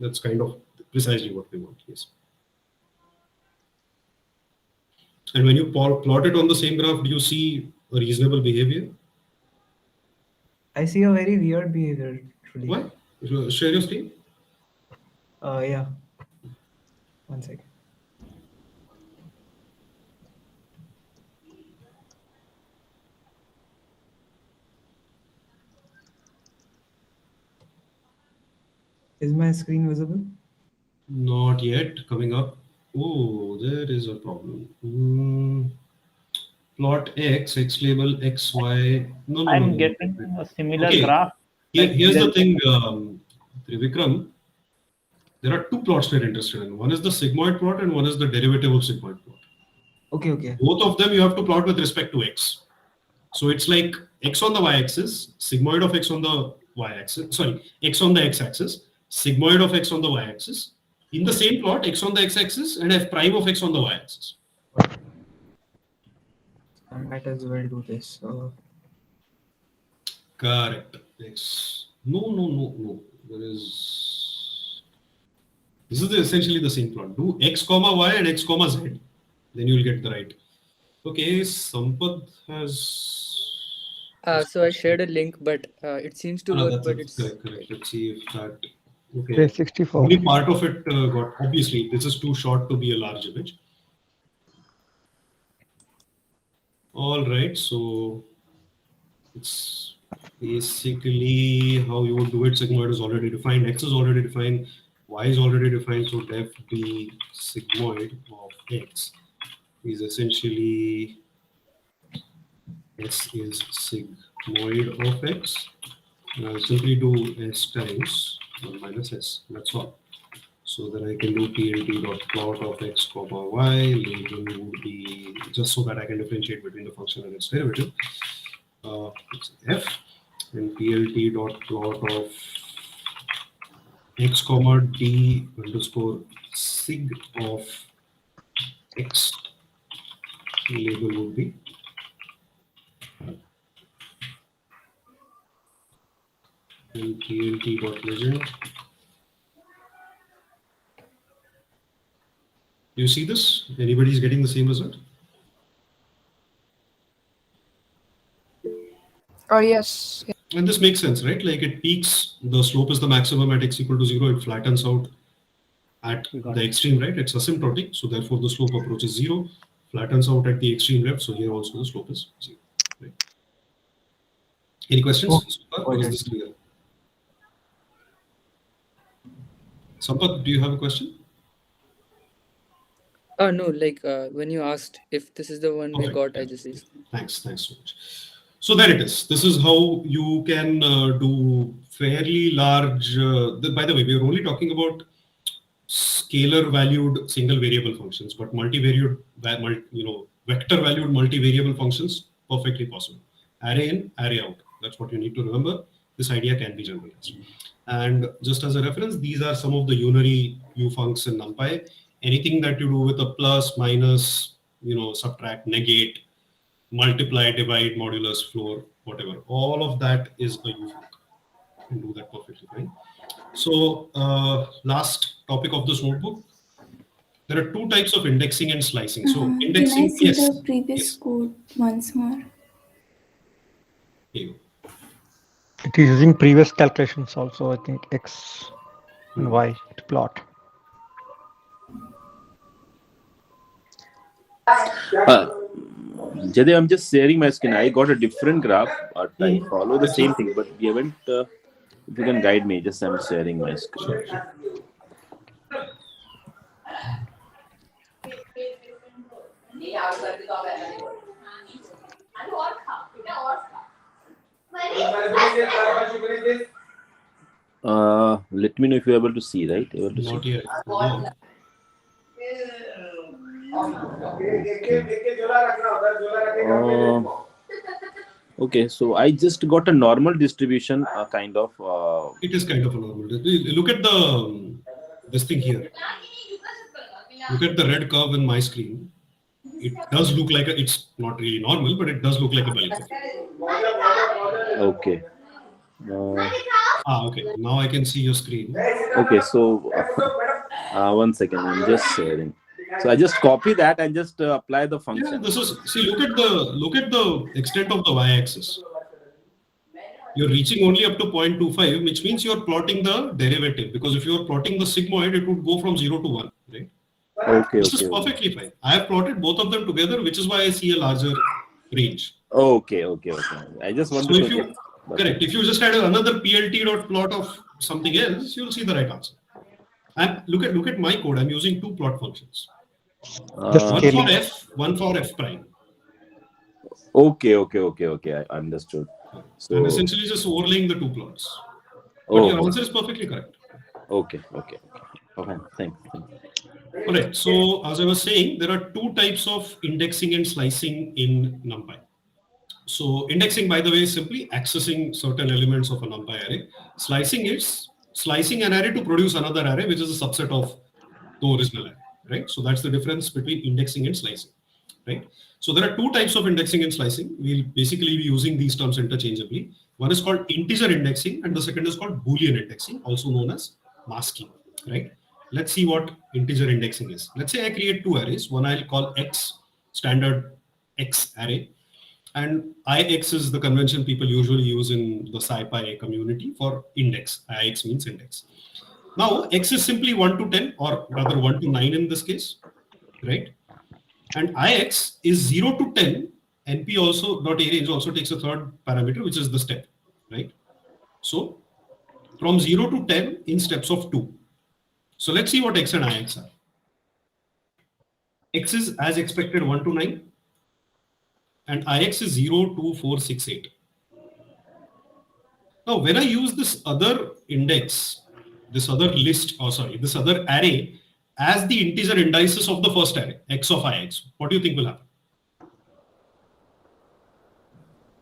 that's kind of precisely what we want. Yes. And when you plot it on the same graph, do you see a reasonable behavior? I see a very weird behavior. Actually. What? Share your screen. Yeah. 1 second. Is my screen visible? Not yet. Coming up. Oh, there is a problem. Plot x label x, y. No. I'm getting a similar graph. Here's the thing, Trivikram. There are two plots we're interested in. One is the sigmoid plot and one is the derivative of sigmoid plot. Okay. Both of them you have to plot with respect to x. So it's like x on the y-axis, sigmoid of x on the y-axis. Sorry, x on the x-axis, sigmoid of x on the y-axis. In the same plot, x on the x-axis and f prime of x on the y-axis. I might as well do this. Correct. X. No. This is essentially the same plot. Do x comma y and x comma z. Then you will get the right. Okay, Sampath has. So I shared a link, but it seems to work, but it's correct. Let's see if that. Okay. Page 64. Only part of it got. Obviously, this is too short to be a large image. All right, so it's basically how you would do it. Sigmoid is already defined. X is already defined. Y is already defined. So def b sigmoid of x is essentially s is sigmoid of x. And I'll simply do s times 1 minus s. That's all. So then I can do plt.plot of x comma y. Label would be just so that I can differentiate between the function and its derivative. It's f and plt.plot of x comma d underscore sig of x. Label would be and plt.legend. You see this? Anybody's getting the same result? Oh, yes. And this makes sense, right? Like it peaks, the slope is the maximum at x equal to 0, it flattens out at the extreme right, it's asymptotic, so therefore the slope approaches 0, flattens out at the extreme left, so here also the slope is 0. Right? Any questions? Or is this clear? Sampath, do you have a question? no, like when you asked if this is the one we got, I just used. Thanks so much. So there it is. This is how you can do fairly large. By the way, we are only talking about scalar valued single variable functions, but multivariate, vector valued multivariable functions perfectly possible. Array in, array out. That's what you need to remember. This idea can be generalized. And just as a reference, these are some of the unary ufuncs in NumPy. Anything that you do with a plus, minus, subtract, negate, multiply, divide, modulus, floor, whatever. All of that is a ufunc. You can do that perfectly fine. So last topic of this notebook. There are two types of indexing and slicing. So indexing, can I see yes. the previous code once more? Here you go. It is using previous calculations also, I think X and Y to plot. Jade, I'm just sharing my screen. I got a different graph, but I follow the same thing, but we haven't. If you can guide me, just I'm sharing my screen. Let me know if you're able to see, right? Able to Not see. yet. Okay, so I just got a normal distribution, kind of. It is kind of a normal. Look at this thing here. Look at the red curve in my screen. It does look like it's not really normal, but it does look like a bell curve. Okay. Okay. Now I can see your screen. Okay, so 1 second. I'm just sharing. So I just copy that and just apply the function. Yeah, this is, see, look at the extent of the y-axis. You're reaching only up to 0.25, which means you're plotting the derivative, because if you're plotting the sigmoid, it would go from 0 to 1, right? Okay. This is perfectly fine. I have plotted both of them together, which is why I see a larger range. Okay. I just want to if you correct, if you just had another plt.plot of something else, you'll see the right answer. And look at my code. I'm using two plot functions. One for f, one for f prime. Okay. I understood. So, and essentially just overlaying the two plots. But your answer is perfectly correct. Okay. Thanks. All right. So as I was saying, there are two types of indexing and slicing in NumPy. So indexing, by the way, is simply accessing certain elements of a NumPy array. Slicing is slicing an array to produce another array, which is a subset of the original array, right? So that's the difference between indexing and slicing, right? So there are two types of indexing and slicing. We'll basically be using these terms interchangeably. One is called integer indexing and the second is called Boolean indexing, also known as masking, right? Let's see what integer indexing is. Let's say I create two arrays. One I'll call X, standard X array. And IX is the convention people usually use in the SciPy community for index. IX means index. Now, X is simply 1 to 10 or rather 1 to 9 in this case, right? And IX is 0 to 10. NP also .arange also takes a third parameter, which is the step, right? So from 0 to 10 in steps of 2. So let's see what X and IX are. X is as expected 1 to 9. And IX is 0, 2, 4, 6, 8. Now, when I use this other index, this other list, this other array as the integer indices of the first array, X of IX, what do you think will happen?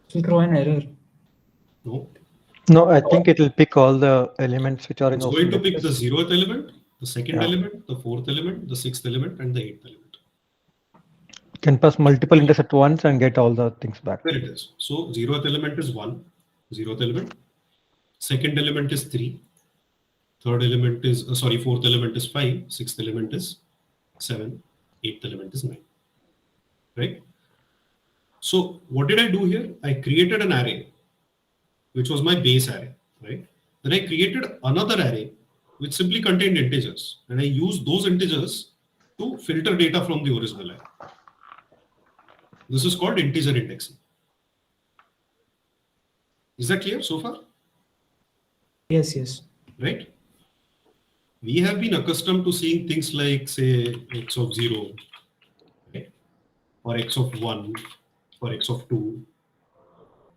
It will throw an error. No, I think it will pick all the elements which are in those indexes. It's going to pick indexes. the 0th element, the second element, the 4th element, the 6th element, and the 8th element. Can pass multiple indexes at once and get all the things back. There it is. So 0th element is 1, 0th element. Second element is 3. Third element is, fourth element is 5. Sixth element is 7. Eighth element is 9. Right? So what did I do here? I created an array, which was my base array, right? Then I created another array, which simply contained integers. And I used those integers to filter data from the original array. This is called integer indexing. Is that clear so far? Yes. Right? We have been accustomed to seeing things like, say, x of 0, right? Or x of 1, or x of 2.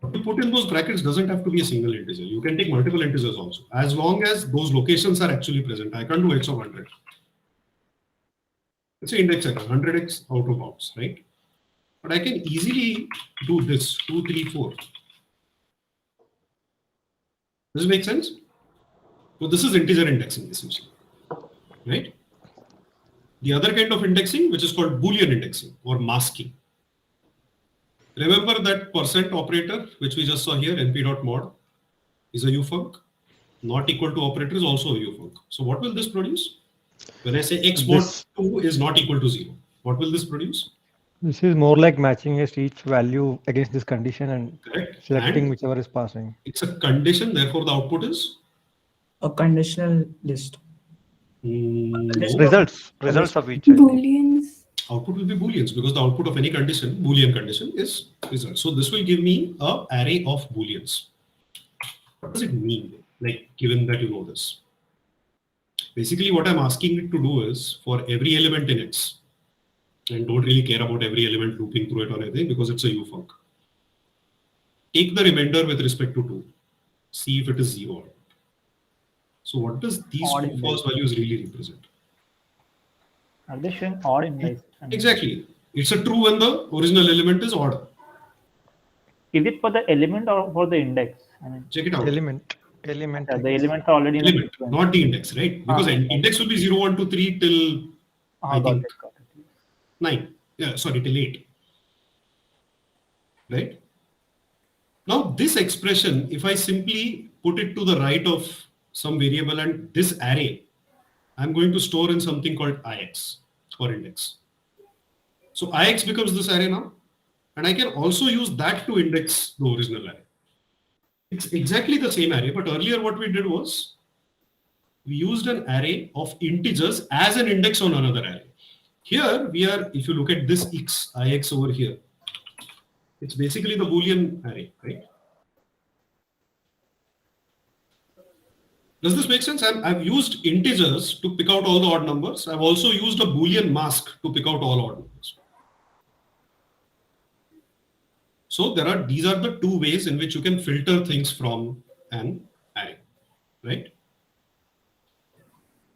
What you put in those brackets doesn't have to be a single integer. You can take multiple integers also, as long as those locations are actually present. I can't do x of 100. Let's say index 100x out of bounds, right? But I can easily do this, 2, 3, 4. Does it make sense? So this is integer indexing essentially, right? The other kind of indexing, which is called Boolean indexing or masking. Remember that percent operator, which we just saw here, np.mod, is a ufunc. Not equal to operator is also a ufunc. So what will this produce? When I say x mod 2 is not equal to 0, what will this produce? This is more like matching each value against this condition and Correct. selecting And whichever is passing. It's a condition, therefore the output is? A conditional list. No. Results of each. I think. Booleans. Output will be Booleans because the output of any condition, Boolean condition, is result. So this will give me an array of Booleans. What does it mean? Like, given that you know this. Basically, what I'm asking it to do is for every element in X, and don't really care about every element looping through it or anything because it's a ufunc. Take the remainder with respect to 2. See if it is 0 or not. So what does these two false values really represent? Are they showing odd index? Exactly. It's a true when the original element is odd. Is it for the element or for the index? I mean, check it out. Element. the elements are already in element, not the index, right? Because index will be 0, 1, 2, 3 till I think 9. Yeah, sorry, till 8. Right? Now this expression, if I simply put it to the right of some variable and this array, I'm going to store in something called ix for index. So ix becomes this array now, and I can also use that to index the original array. It's exactly the same array, but earlier what we did was we used an array of integers as an index on another array. Here we are, if you look at this ix over here, it's basically the Boolean array, right? Does this make sense? I've used integers to pick out all the odd numbers. I've also used a Boolean mask to pick out all odd numbers. So these are the two ways in which you can filter things from an array, right?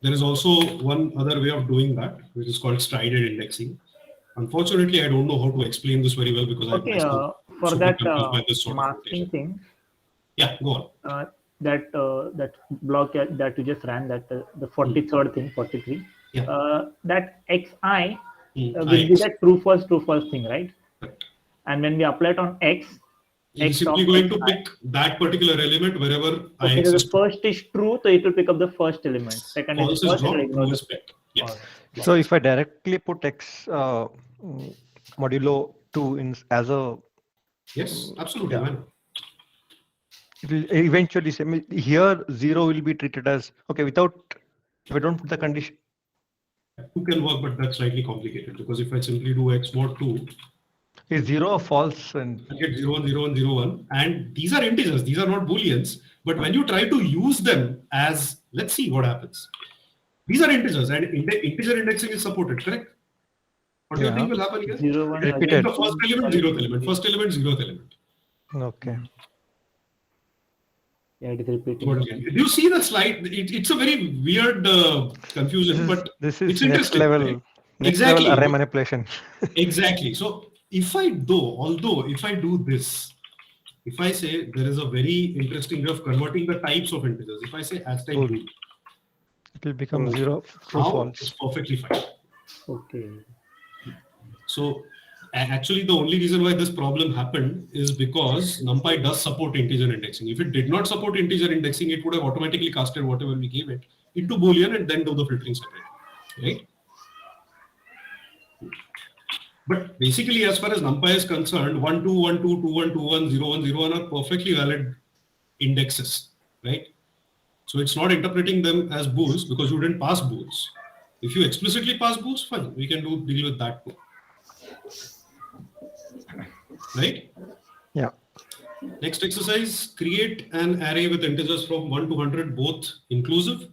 There is also one other way of doing that, which is called strided indexing. Unfortunately, I don't know how to explain this very well because okay, for that masking thing. Yeah, go on. That block that you just ran, that the 43rd thing, 43. Yeah. That xi will be that true false thing, right? Correct. And when we apply it on x, it's simply going to pick that particular element wherever ix is true. First is true, so it will pick up the first element. Second false is false, true is picked. Yes. So if I directly put x modulo 2 as a yes, absolutely. Yeah. It will eventually say here 0 will be treated as okay without if I don't put the condition. 2 can work, but that's slightly complicated because if I simply do x mod 2, is 0 or false and I get 0, 1, 0, 1, 0, 1, and these are integers, these are not booleans. But when you try to use them as, let's see what happens. These are integers, and integer indexing is supported, correct? What do you think will happen here? 0, 1, repeated. The first element, 0th element. First element, 0th element. Okay. Yeah, it is repeating. Do you see the slide? It's a very weird confusion, but this is it's next interesting. level, Right? next exactly. level array manipulation. Exactly. So if I do this, if I say there is a very interesting way of converting the types of integers. If I say hashtag bool, it will become 0, true, false. It's perfectly fine. Okay. So actually the only reason why this problem happened is because NumPy does support integer indexing. If it did not support integer indexing, it would have automatically casted whatever we gave it into Boolean and then do the filtering separately, right? But basically, as far as NumPy is concerned, 1, 2, 1, 2, 2, 1, 2, 1, 0, 1, 0, 1 are perfectly valid indexes, right? So it's not interpreting them as bools because you didn't pass bools. If you explicitly pass bools, fine, we can deal with that too. Right? Yeah. Next exercise, create an array with integers from 1 to 100, both inclusive.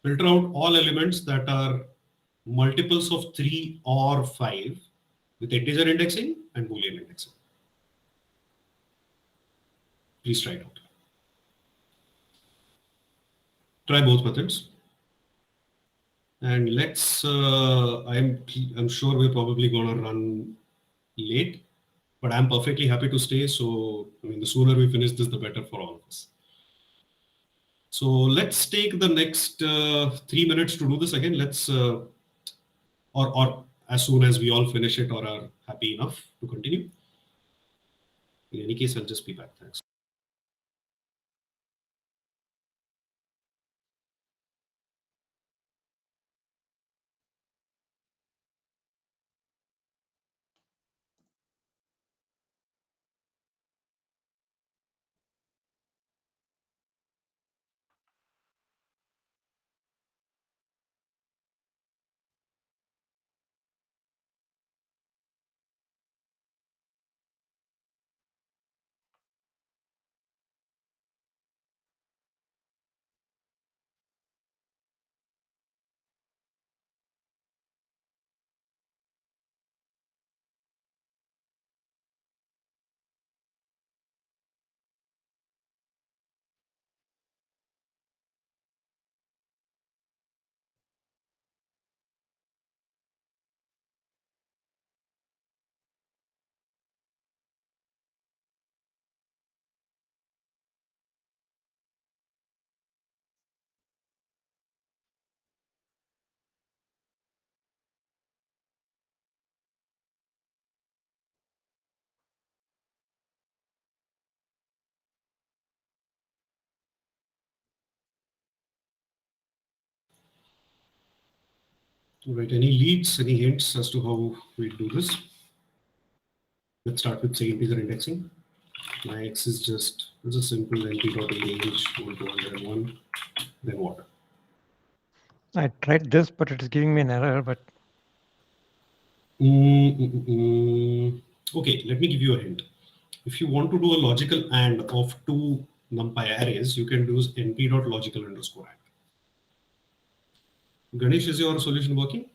Filter out all elements that are multiples of 3 or 5 with integer indexing and Boolean indexing. Please try it out. Try both methods. And let's, I'm sure we're probably going to run late, but I'm perfectly happy to stay. So, I mean, the sooner we finish this, the better for all of us. So let's take the next 3 minutes to do this again. Let's, or as soon as we all finish it or are happy enough to continue. In any case, I'll just be back. Thanks. All right, any leads, any hints as to how we do this? Let's start with, say, integer indexing. My x is just, it's a simple np.range equal to 101, then what? I tried this, but it is giving me an error. But Okay, let me give you a hint. If you want to do a logical AND of two NumPy arrays, you can use np.logical_AND. Ganesh, is your solution working?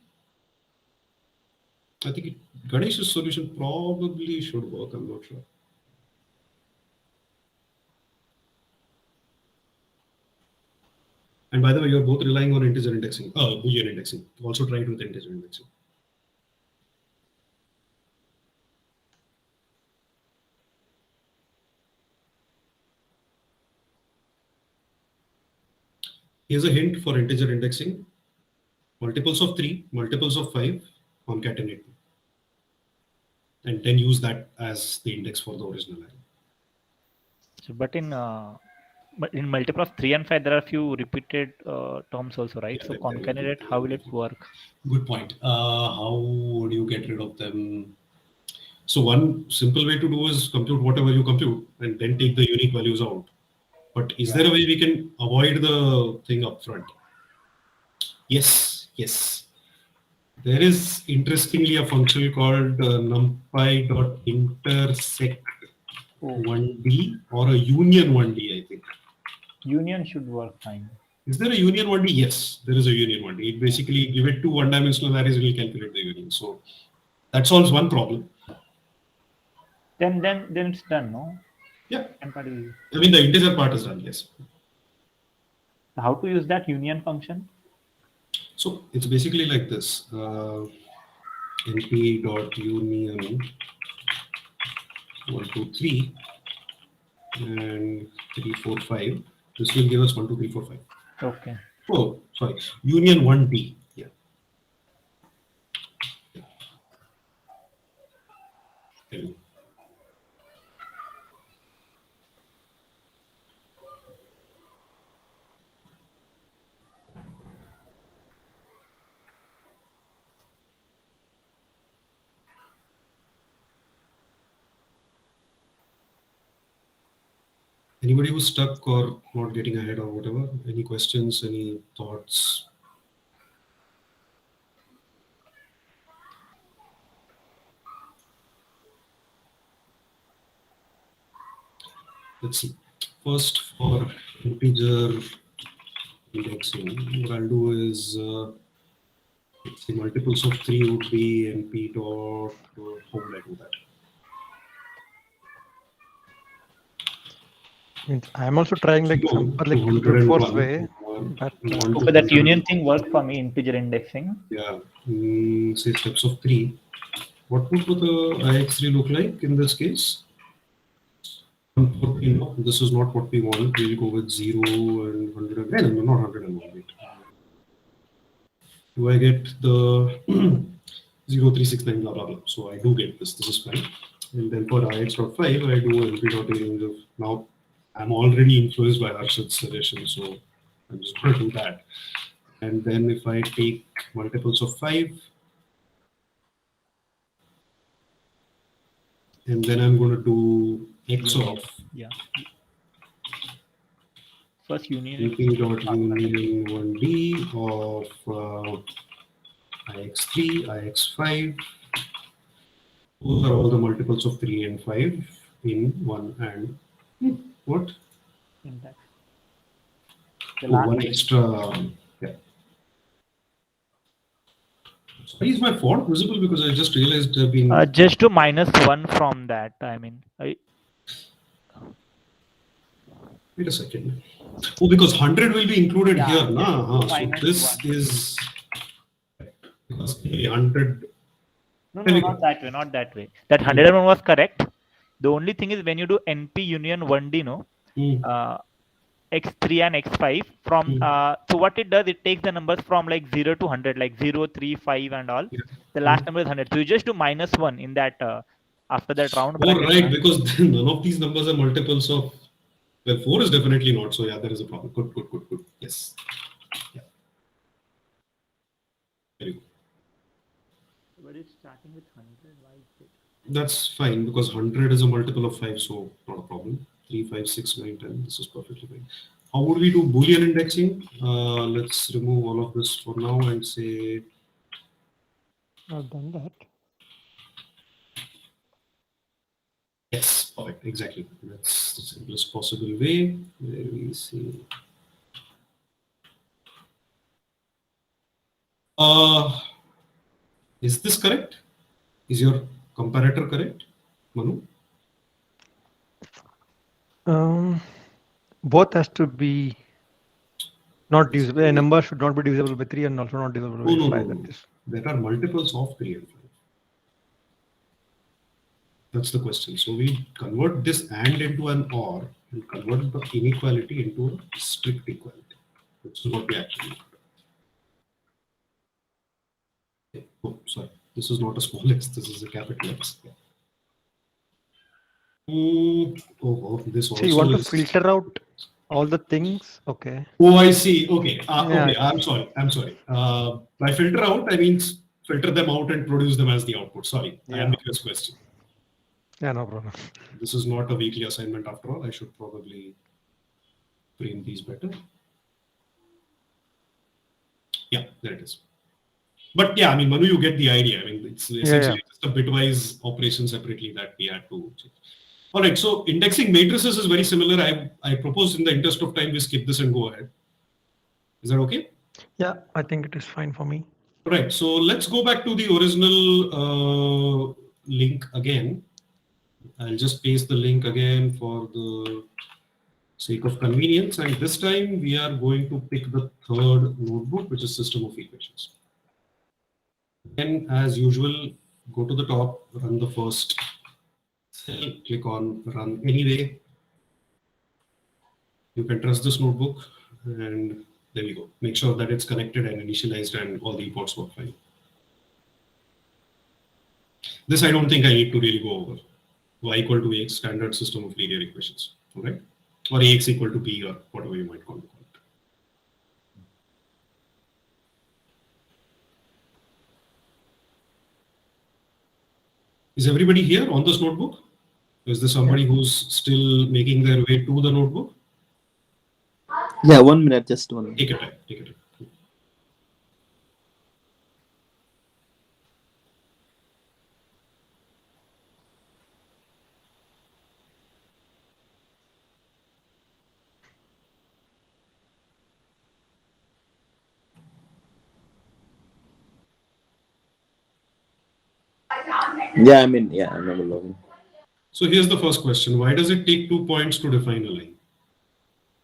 I think Ganesh's solution probably should work. I'm not sure. And by the way, you're both relying on integer indexing, Boolean indexing. Also try it with integer indexing. Here's a hint for integer indexing. Multiples of 3, multiples of 5, concatenate. And then use that as the index for the original array. So, but in multiple of 3 and 5, there are a few repeated terms also, right? Yeah, so concatenate, how will it work? Good point. How would you get rid of them? So one simple way to do is compute whatever you compute and then take the unique values out. But is there a way we can avoid the thing up front? Yes, yes. There is interestingly a function called numpy.intersect 1D or a union 1D, I think. Union should work fine. Is there a union 1D? Yes, there is a union 1D. It basically give it two one-dimensional arrays, it will calculate the union. So that solves one problem. Then it's done, no? Yeah. I mean, the integer part is done, yes. How to use that union function? So it's basically like this. np.union 1, 2, 3 and 3, 4, 5. This will give us 1, 2, 3, 4, 5. Okay. Oh, sorry. Union 1D. Yeah. Yeah. Anybody who's stuck or not getting ahead or whatever? Any questions, any thoughts? Let's see. First, for integer indexing, what I'll do is let's say multiples of 3 would be np dot, how would I do that? means I'm also trying like some like brute force way. But, okay, that union thing worked for me, integer indexing. Yeah, say steps of 3. What would the ix3 look like in this case? 140, no, this is not what we want. We'll go with 0 and 100. No, not 101. Wait. Do I get the 0369 blah blah blah? So I do get this. This is fine. And then for ix.5, I do np.a range of. Now I'm already influenced by Harshad's suggestion, so I'm just going to do that. And then if I take multiples of 5, and then I'm going to do x of first union np.union 1d of ix3, ix5. Those are all the multiples of 3 and 5 in 1 and what? syntax. One extra. Yeah. Why is my font visible? Because I just realized I've been. Just to -1 from that. I mean, Wait a second. Oh, because 100 will be included here. Nah. So this is because 100. No, not that way. Not that way. That 101 was correct. The only thing is when you do NP union 1D, no, x3 and x5 from so what it does, it takes the numbers from like 0 to 100, like 0, 3, 5 and all. The last number is 100. So you just do -1 in that after that round. Oh, right, because none of these numbers are multiples of. Well, 4 is definitely not. So yeah, there is a problem. Good. Yes. Yeah. Very good. But it's starting with 100. Why is it? That's fine because 100 is a multiple of 5, so not a problem. 3, 5, 6, 9, 10. This is perfectly fine. How would we do Boolean indexing? Let's remove all of this for now and say. I've done that. Yes, perfect. Exactly. That's the simplest possible way. Where we see. Is this correct? Is your comparator correct, Manu? Both has to be not divisible. A number should not be divisible by 3 and also not divisible by 5. No. There are multiples of 3 and 5. That's the question. So we convert this AND into an OR and convert the inequality into a strict equality. Which is what we actually do. Okay. Oh, sorry. This is not a small x. This is a capital X. This also. So you want to filter out all the things? Okay. Oh, I see. Okay. Yeah, okay. I'm sorry. By filter out, I mean filter them out and produce them as the output. Sorry. Yeah. Ambiguous question. Yeah, no problem. This is not a weekly assignment after all. I should probably frame these better. Yeah, there it is. But yeah, I mean, Manu, you get the idea. I mean, it's essentially just a bitwise operation separately that we had to change. All right, so indexing matrices is very similar. I propose in the interest of time, we skip this and go ahead. Is that okay? Yeah, I think it is fine for me. All right, so let's go back to the original link again. I'll just paste the link again for the sake of convenience. And this time we are going to pick the third notebook, which is system of equations. Then, as usual, go to the top, run the first cell, click on run anyway. You can trust this notebook, and there we go. Make sure that it's connected and initialized and all the imports work fine. This I don't think I need to really go over. Y equal to Ax, standard system of linear equations, all right? Or Ax equal to B or whatever you might call it. Is everybody here on this notebook? Is there somebody who's still making their way to the notebook? Yeah, 1 minute, just 1 minute. Take your time, take your time. Yeah, I mean, yeah, I'm never logging. So here's the first question. Why does it take 2 points to define a line?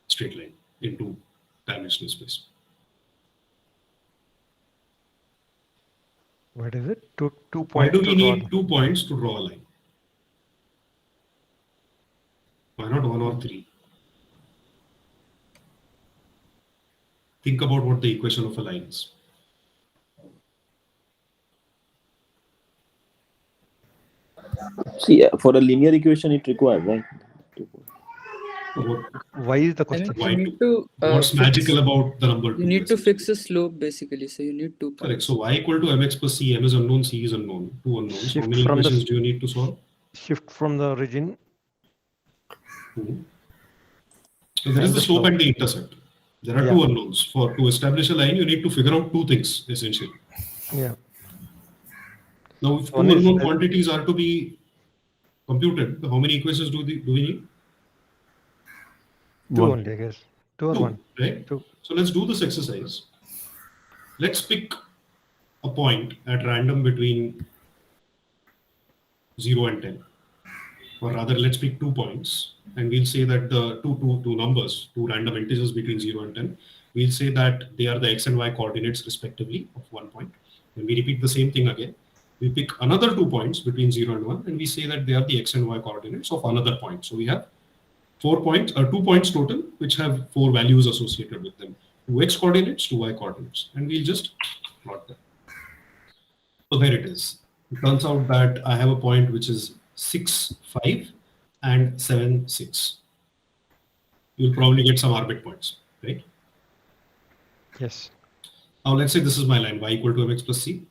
Straight line in 2-dimensional space. What is it? Two points. Why do we need 2 points to draw a line? Why not 1 or 3? Think about what the equation of a line is. See, for a linear equation, it requires, right? Why is the question? You need to, what's magical about the number 2? You need to fix the slope basically. So you need 2 points. Correct. So y equal to mx plus c. M is unknown, c is unknown. 2 unknowns. Shift How many from the equations do you need to solve? Shift from the origin. So there is the slope and the intercept. There are 2 unknowns. To establish a line, you need to figure out 2 things essentially. Yeah. Now, if 2 unknown quantities are to be computed, how many equations do we need? 2 only, I guess. 2 or 1. Right? 2. So let's do this exercise. Let's pick a point at random between 0 and 10. Or rather, let's pick 2 points. And we'll say that the two numbers, 2 random integers between 0 and 10, we'll say that they are the x and y coordinates respectively of 1 point. And we repeat the same thing again. We pick another 2 points between 0 and 1, and we say that they are the x and y coordinates of another point. So we have 2 points total, which have 4 values associated with them. 2 x coordinates, 2 y coordinates. And we'll just plot them. So there it is. It turns out that I have a point which is 6, 5 and 7, 6. You'll probably get some orbit points, right? Yes. Now let's say this is my line, y equal to mx plus c.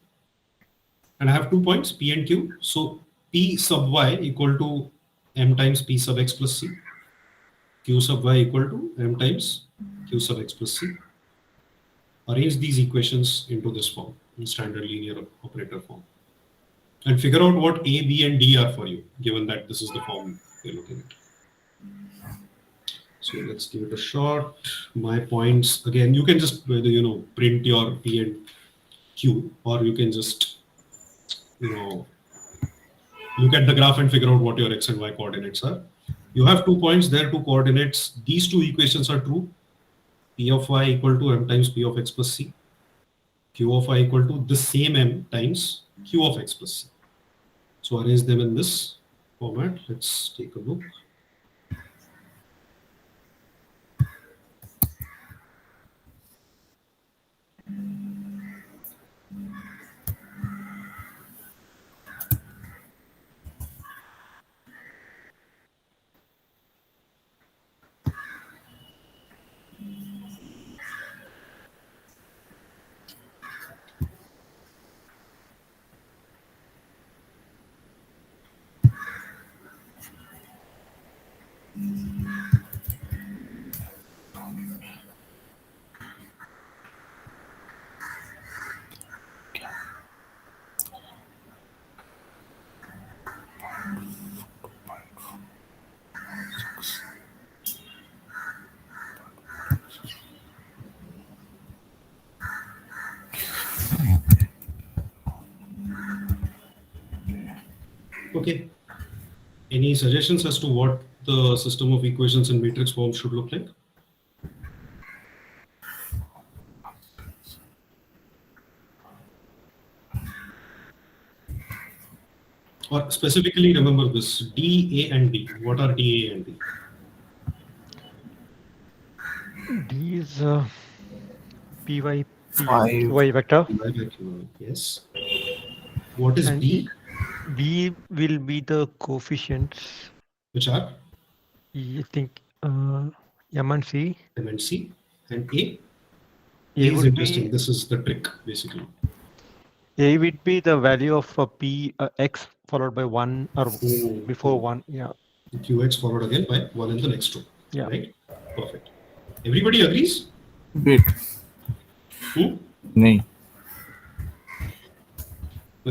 And I have 2 points, p and q. So p sub y equal to m times p sub x plus c. Q sub y equal to m times q sub x plus c. Arrange these equations into this form, in standard linear operator form. And figure out what A, B, and D are for you, given that this is the form you're looking at. So let's give it a shot. My points, again, you can just print your P and Q, or you can just look at the graph and figure out what your x and y coordinates are. You have 2 points, there are 2 coordinates. These 2 equations are true. P of y equal to m times p of x plus c. Q of y equal to the same m times q of x plus c. So arrange them in this format. Let's take a look. Okay. Any suggestions as to what the system of equations in matrix form should look like? Or specifically remember this, D, A, and D. What are D, A, and D? D is Py y vector. Yes. What is And B? B will be the coefficients. Which are? I think M and C. M and C. And A? A is would interesting. be, This is the trick, basically. A would be the value of P x followed by 1 or before 1. Yeah. QX followed again by 1 in the next row. Yeah. Right? Perfect. Everybody agrees? Wait. No.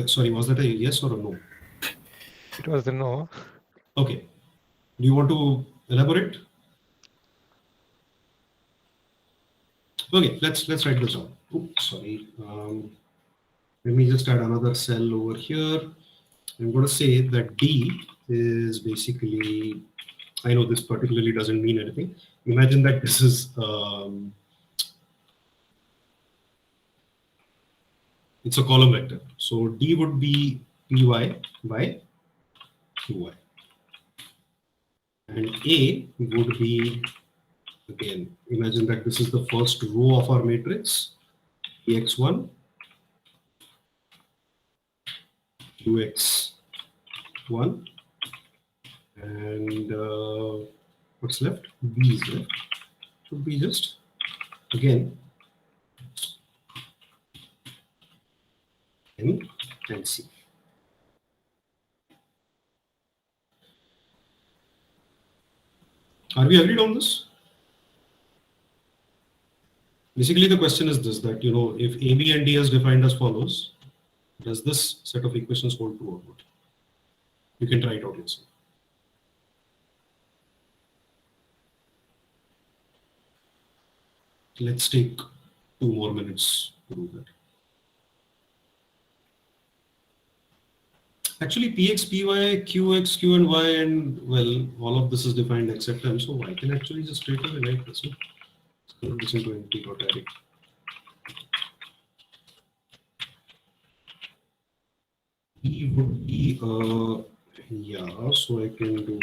Sorry, was that a yes or a no? It was the no. Okay. Do you want to elaborate? Okay, let's write this down. Oops, sorry. Let me just add another cell over here. I'm going to say that D is basically, I know this particularly doesn't mean anything. Imagine that this is, it's a column vector. So D would be Py by Qy. And A would be, again, imagine that this is the first row of our matrix, EX1, UX1, and what's left? B is left. Should be just, again, M and C. Are we agreed on this? Basically, the question is this, that, if A, B, and D is defined as follows, does this set of equations hold true or not? You can try it out yourself. Let's take 2 more minutes to do that. Actually, Px, Py, Qx, Q and Y, and well, all of this is defined except M, so I can actually just straight away write this. Turn this into np.array. E would be, yeah, so I can do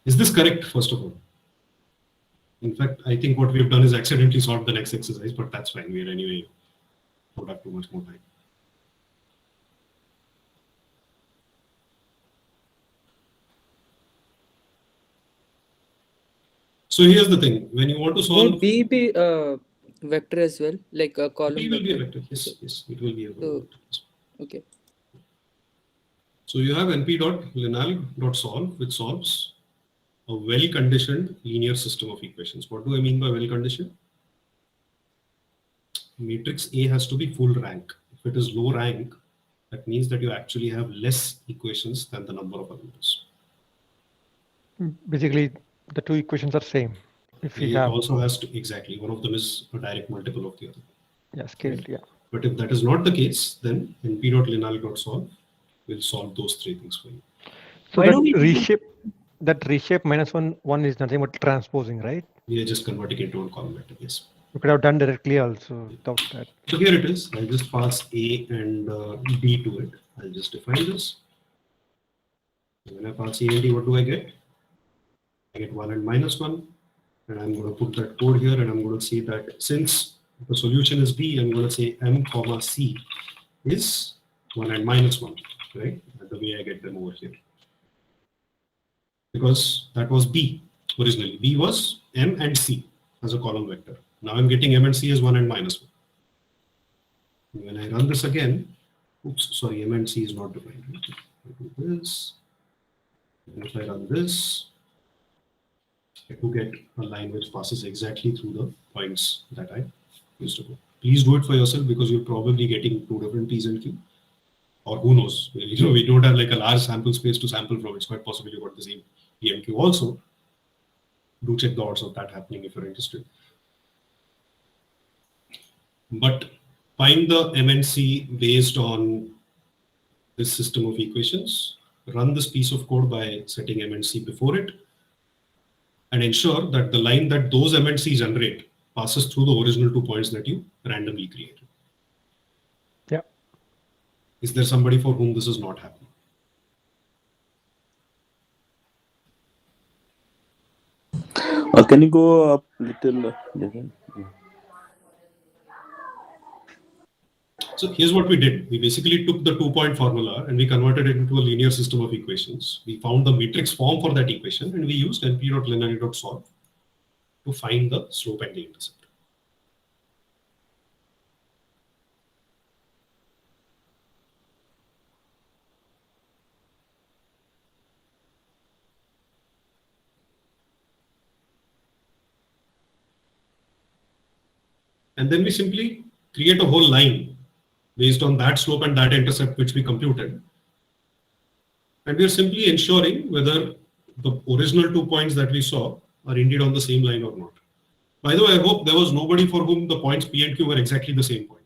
Is this correct, first of all? In fact, I think what we've done is accidentally solved the next exercise, but that's fine. We're anyway don't have too much more time. So here's the thing: when you want to solve, Would B be vector as well, like a column? B will be a vector. Yes, yes, it will be a vector. Okay. So you have np.linalg.solve, which solves a well-conditioned linear system of equations. What do I mean by well-conditioned? Matrix A has to be full rank. If it is low rank, that means that you actually have less equations than the number of elements. Basically, the 2 equations are same. If we it have also has to, exactly, one of them is a direct multiple of the other. Yeah, scaled, yeah. But if that is not the case, then np.linalg.solve will solve those 3 things for you. So that reshape -1 is nothing but transposing, right? We are just converting it to a column vector, yes. You could have done directly also without that. So here it is. I'll just pass A and D to it. I'll just define this. When I pass A and D, what do I get? I get 1 and -1. And I'm going to put that code here, and I'm going to say that since the solution is B, I'm going to say M, C is 1 and -1, right? That's the way I get them over here. Because that was B originally. B was M and C as a column vector. Now I'm getting M and C as 1 and -1. When I run this again, oops, sorry, M and C is not defined. I do this. And if I run this, I do get a line which passes exactly through the points that I used to go. Please do it for yourself because you're probably getting 2 different P's and Q. Or who knows, we don't have like a large sample space to sample from. It's quite possible you got the same P and Q also. Do check the odds of that happening if you're interested. But find the M and C based on this system of equations. Run this piece of code by setting M and C before it. And ensure that the line that those M and C generate passes through the original 2 points that you randomly created. Yeah. Is there somebody for whom this is not happening? Can you go up little? So here's what we did. We basically took the 2-point formula and we converted it into a linear system of equations. We found the matrix form for that equation and we used np.linearly.solve to find the slope and the intercept. And then we simply create a whole line based on that slope and that intercept which we computed. And we are simply ensuring whether the original 2 points that we saw are indeed on the same line or not. By the way, I hope there was nobody for whom the points P and Q were exactly the same point.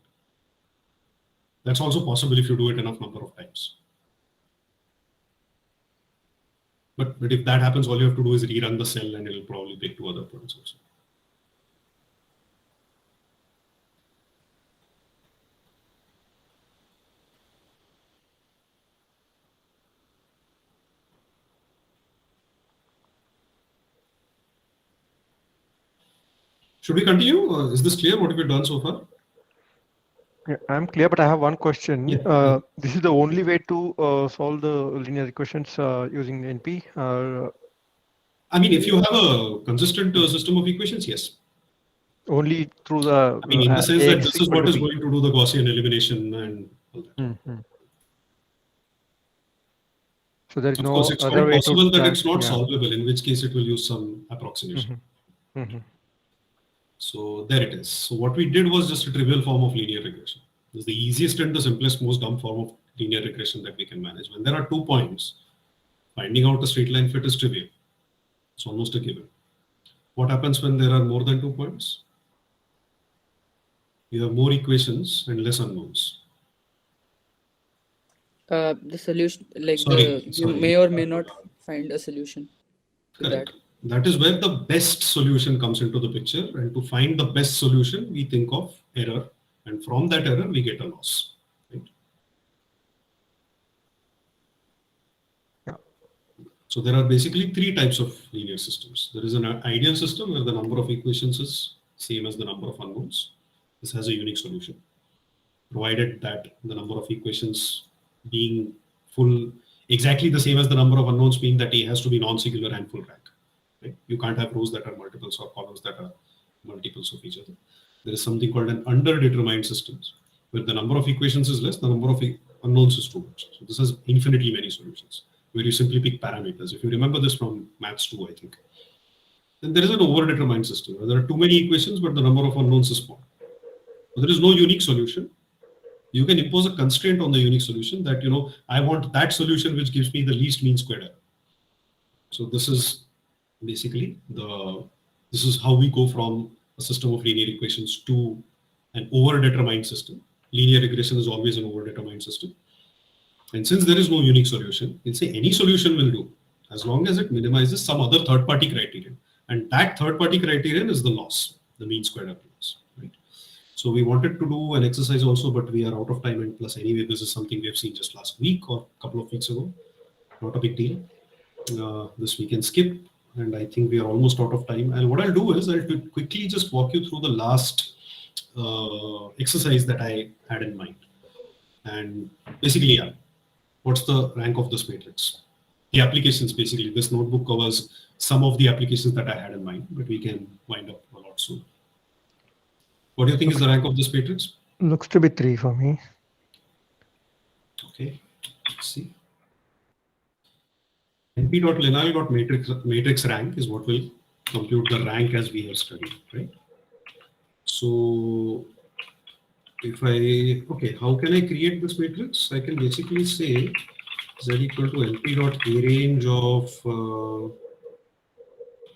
That's also possible if you do it enough number of times. But if that happens, all you have to do is rerun the cell and it'll probably pick 2 other points also. Should we continue? Is this clear? What have we done so far? Yeah, I'm clear, but I have one question. Yeah. This is the only way to solve the linear equations using NP? I mean, if you have a consistent system of equations, yes. Only through the. I mean, in the sense that AX this is what is going to do the Gaussian elimination and all that. So there is of no course, it's other quite way possible to that it's not yeah. solvable, in which case it will use some approximation. So there it is. So what we did was just a trivial form of linear regression. It's the easiest and the simplest, most dumb form of linear regression that we can manage. When there are 2 points, finding out a straight line fit is trivial. It's almost a given. What happens when there are more than 2 points? You have more equations and less unknowns. The solution, like Sorry. you may or may not find a solution to Correct. that. That is where the best solution comes into the picture. And to find the best solution, we think of error. And from that error, we get a loss. Right? Yeah. So there are basically 3 types of linear systems. There is an ideal system where the number of equations is same as the number of unknowns. This has a unique solution, provided that the number of equations being exactly the same as the number of unknowns, being that A has to be non-singular and full rank. Right? You can't have rows that are multiples or columns that are multiples of each other. There is something called an underdetermined systems, where the number of equations is less, the number of unknowns is too much. So this has infinitely many solutions, where you simply pick parameters. If you remember this from maths 2, I think. Then there is an overdetermined system, where there are too many equations, but the number of unknowns is small. So there is no unique solution. You can impose a constraint on the unique solution that, I want that solution which gives me the least mean squared error. So this is basically this is how we go from a system of linear equations to an overdetermined system. Linear regression is always an overdetermined system. And since there is no unique solution, we'll say any solution will do, as long as it minimizes some other third-party criterion. And that third-party criterion is the loss, the mean squared error loss. Right? So we wanted to do an exercise also, but we are out of time, and plus anyway, this is something we have seen just last week or a couple of weeks ago. Not a big deal. This we can skip, and I think we are almost out of time. And what I'll do is I'll quickly just walk you through the last exercise that I had in mind. And basically, yeah, what's the rank of this matrix? The applications, basically, this notebook covers some of the applications that I had in mind, but we can wind up a lot soon. What do you think is the rank of this matrix? Looks to be 3 for me. Okay, let's see. np.lineal.matrix rank is what will compute the rank as we have studied, right? So if how can I create this matrix? I can basically say z equal to np.arange of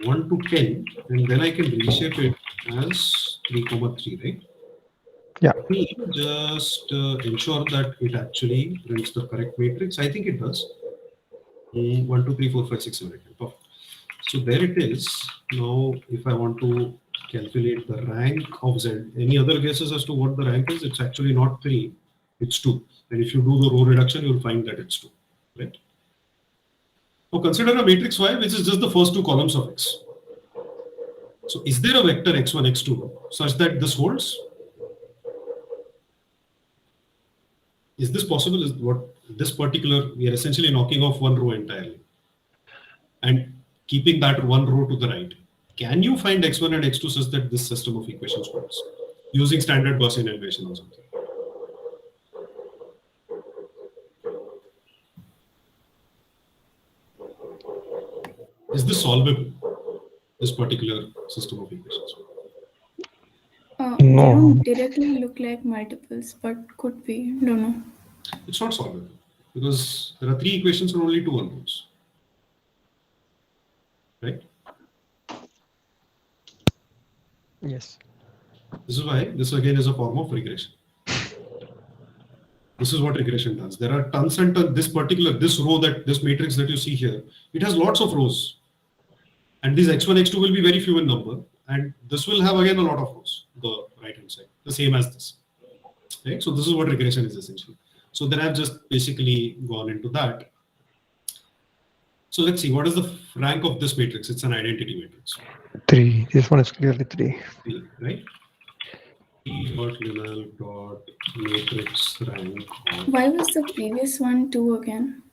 1 to 10, and then I can reshape it as 3, right? Yeah. Let me just ensure that it actually prints the correct matrix. I think it does. 1, 2, 3, 4, 5, 6, 7, 8. Perfect. So there it is. Now, if I want to calculate the rank of Z, any other guesses as to what the rank is? It's actually not 3, it's 2. And if you do the row reduction, you'll find that it's 2, right? Now consider a matrix Y, which is just the first 2 columns of X. So is there a vector X1, X2 such that this holds? Is this possible? Is what this particular, we are essentially knocking off one row entirely and keeping that one row to the right. Can you find X1 and X2 such that this system of equations holds using standard Gaussian elevation or something? Is this solvable, this particular system of equations? They don't directly look like multiples, but could be, don't know. It's not solvable because there are 3 equations and only 2 unknowns, right? Yes. This is why this again is a form of regression. This is what regression does. There are tons and tons. This row, this matrix that you see here, it has lots of rows. And these x1, x2 will be very few in number. And this will have again a lot of rows, the right hand side, the same as this. Right? So this is what regression is essentially. So then I've just basically gone into that. So let's see, what is the rank of this matrix? It's an identity matrix. 3. This one is clearly 3. 3, right? Matrix rank. Why was the previous one 2 again?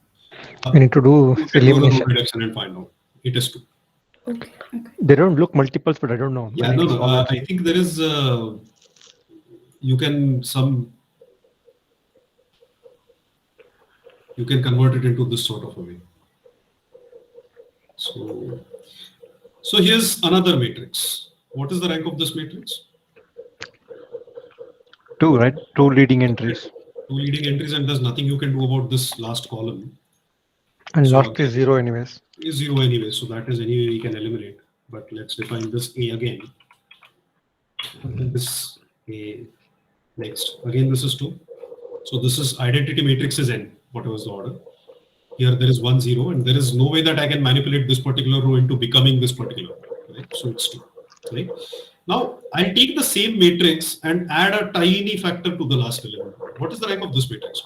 We need to do elimination. Reduction and find out. It is 2. Okay. They don't look multiples, but I don't know. Yeah, no. I think there is. You can convert it into this sort of a way. So here's another matrix. What is the rank of this matrix? 2, right? 2 leading entries. 2 leading entries, and there's nothing you can do about this last column. And so last is 0 anyways. Is 0 anyways, so that is anyway we can eliminate. But let's define this A again. This A next. Again, this is 2. So this is identity matrix is N, whatever is the order. Here there is 1, 0, and there is no way that I can manipulate this particular row into becoming this particular row, right? So it's 2, right? Now I'll take the same matrix and add a tiny factor to the last element. What is the rank of this matrix?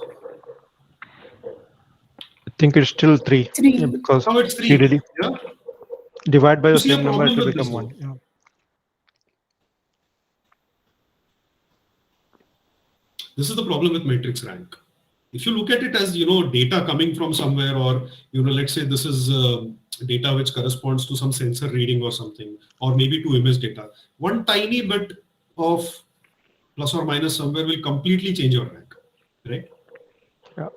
I think it's still 3. 3. Yeah, because now it's 3. Yeah? Divide by the same number to become 1. Yeah. This is the problem with matrix rank. If you look at it as, data coming from somewhere, or, let's say this is data which corresponds to some sensor reading or something, or maybe to image data, one tiny bit of plus or minus somewhere will completely change your rank, right? Yeah.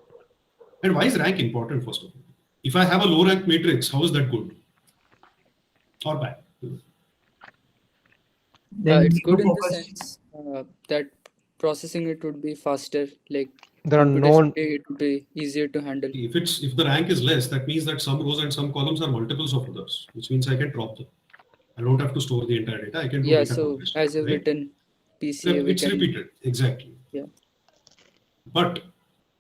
And why is rank important, first of all? If I have a low rank matrix, how is that good or bad? It's good in the sense that processing it would be faster, like there are no. It would be easier to handle. If the rank is less, that means that some rows and some columns are multiples of others, which means I can drop them. I don't have to store the entire data. I can do data so compression, as you've right? written PCA, it's repeated, exactly. Yeah. But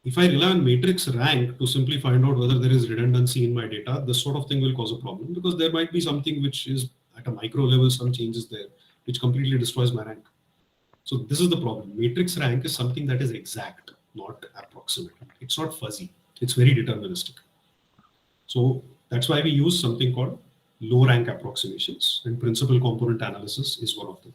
if I rely on matrix rank to simply find out whether there is redundancy in my data, this sort of thing will cause a problem, because there might be something which is at a micro level, some changes there, which completely destroys my rank. So this is the problem. Matrix rank is something that is exact, not approximate. It's not fuzzy. It's very deterministic. So that's why we use something called low rank approximations, and principal component analysis is one of them.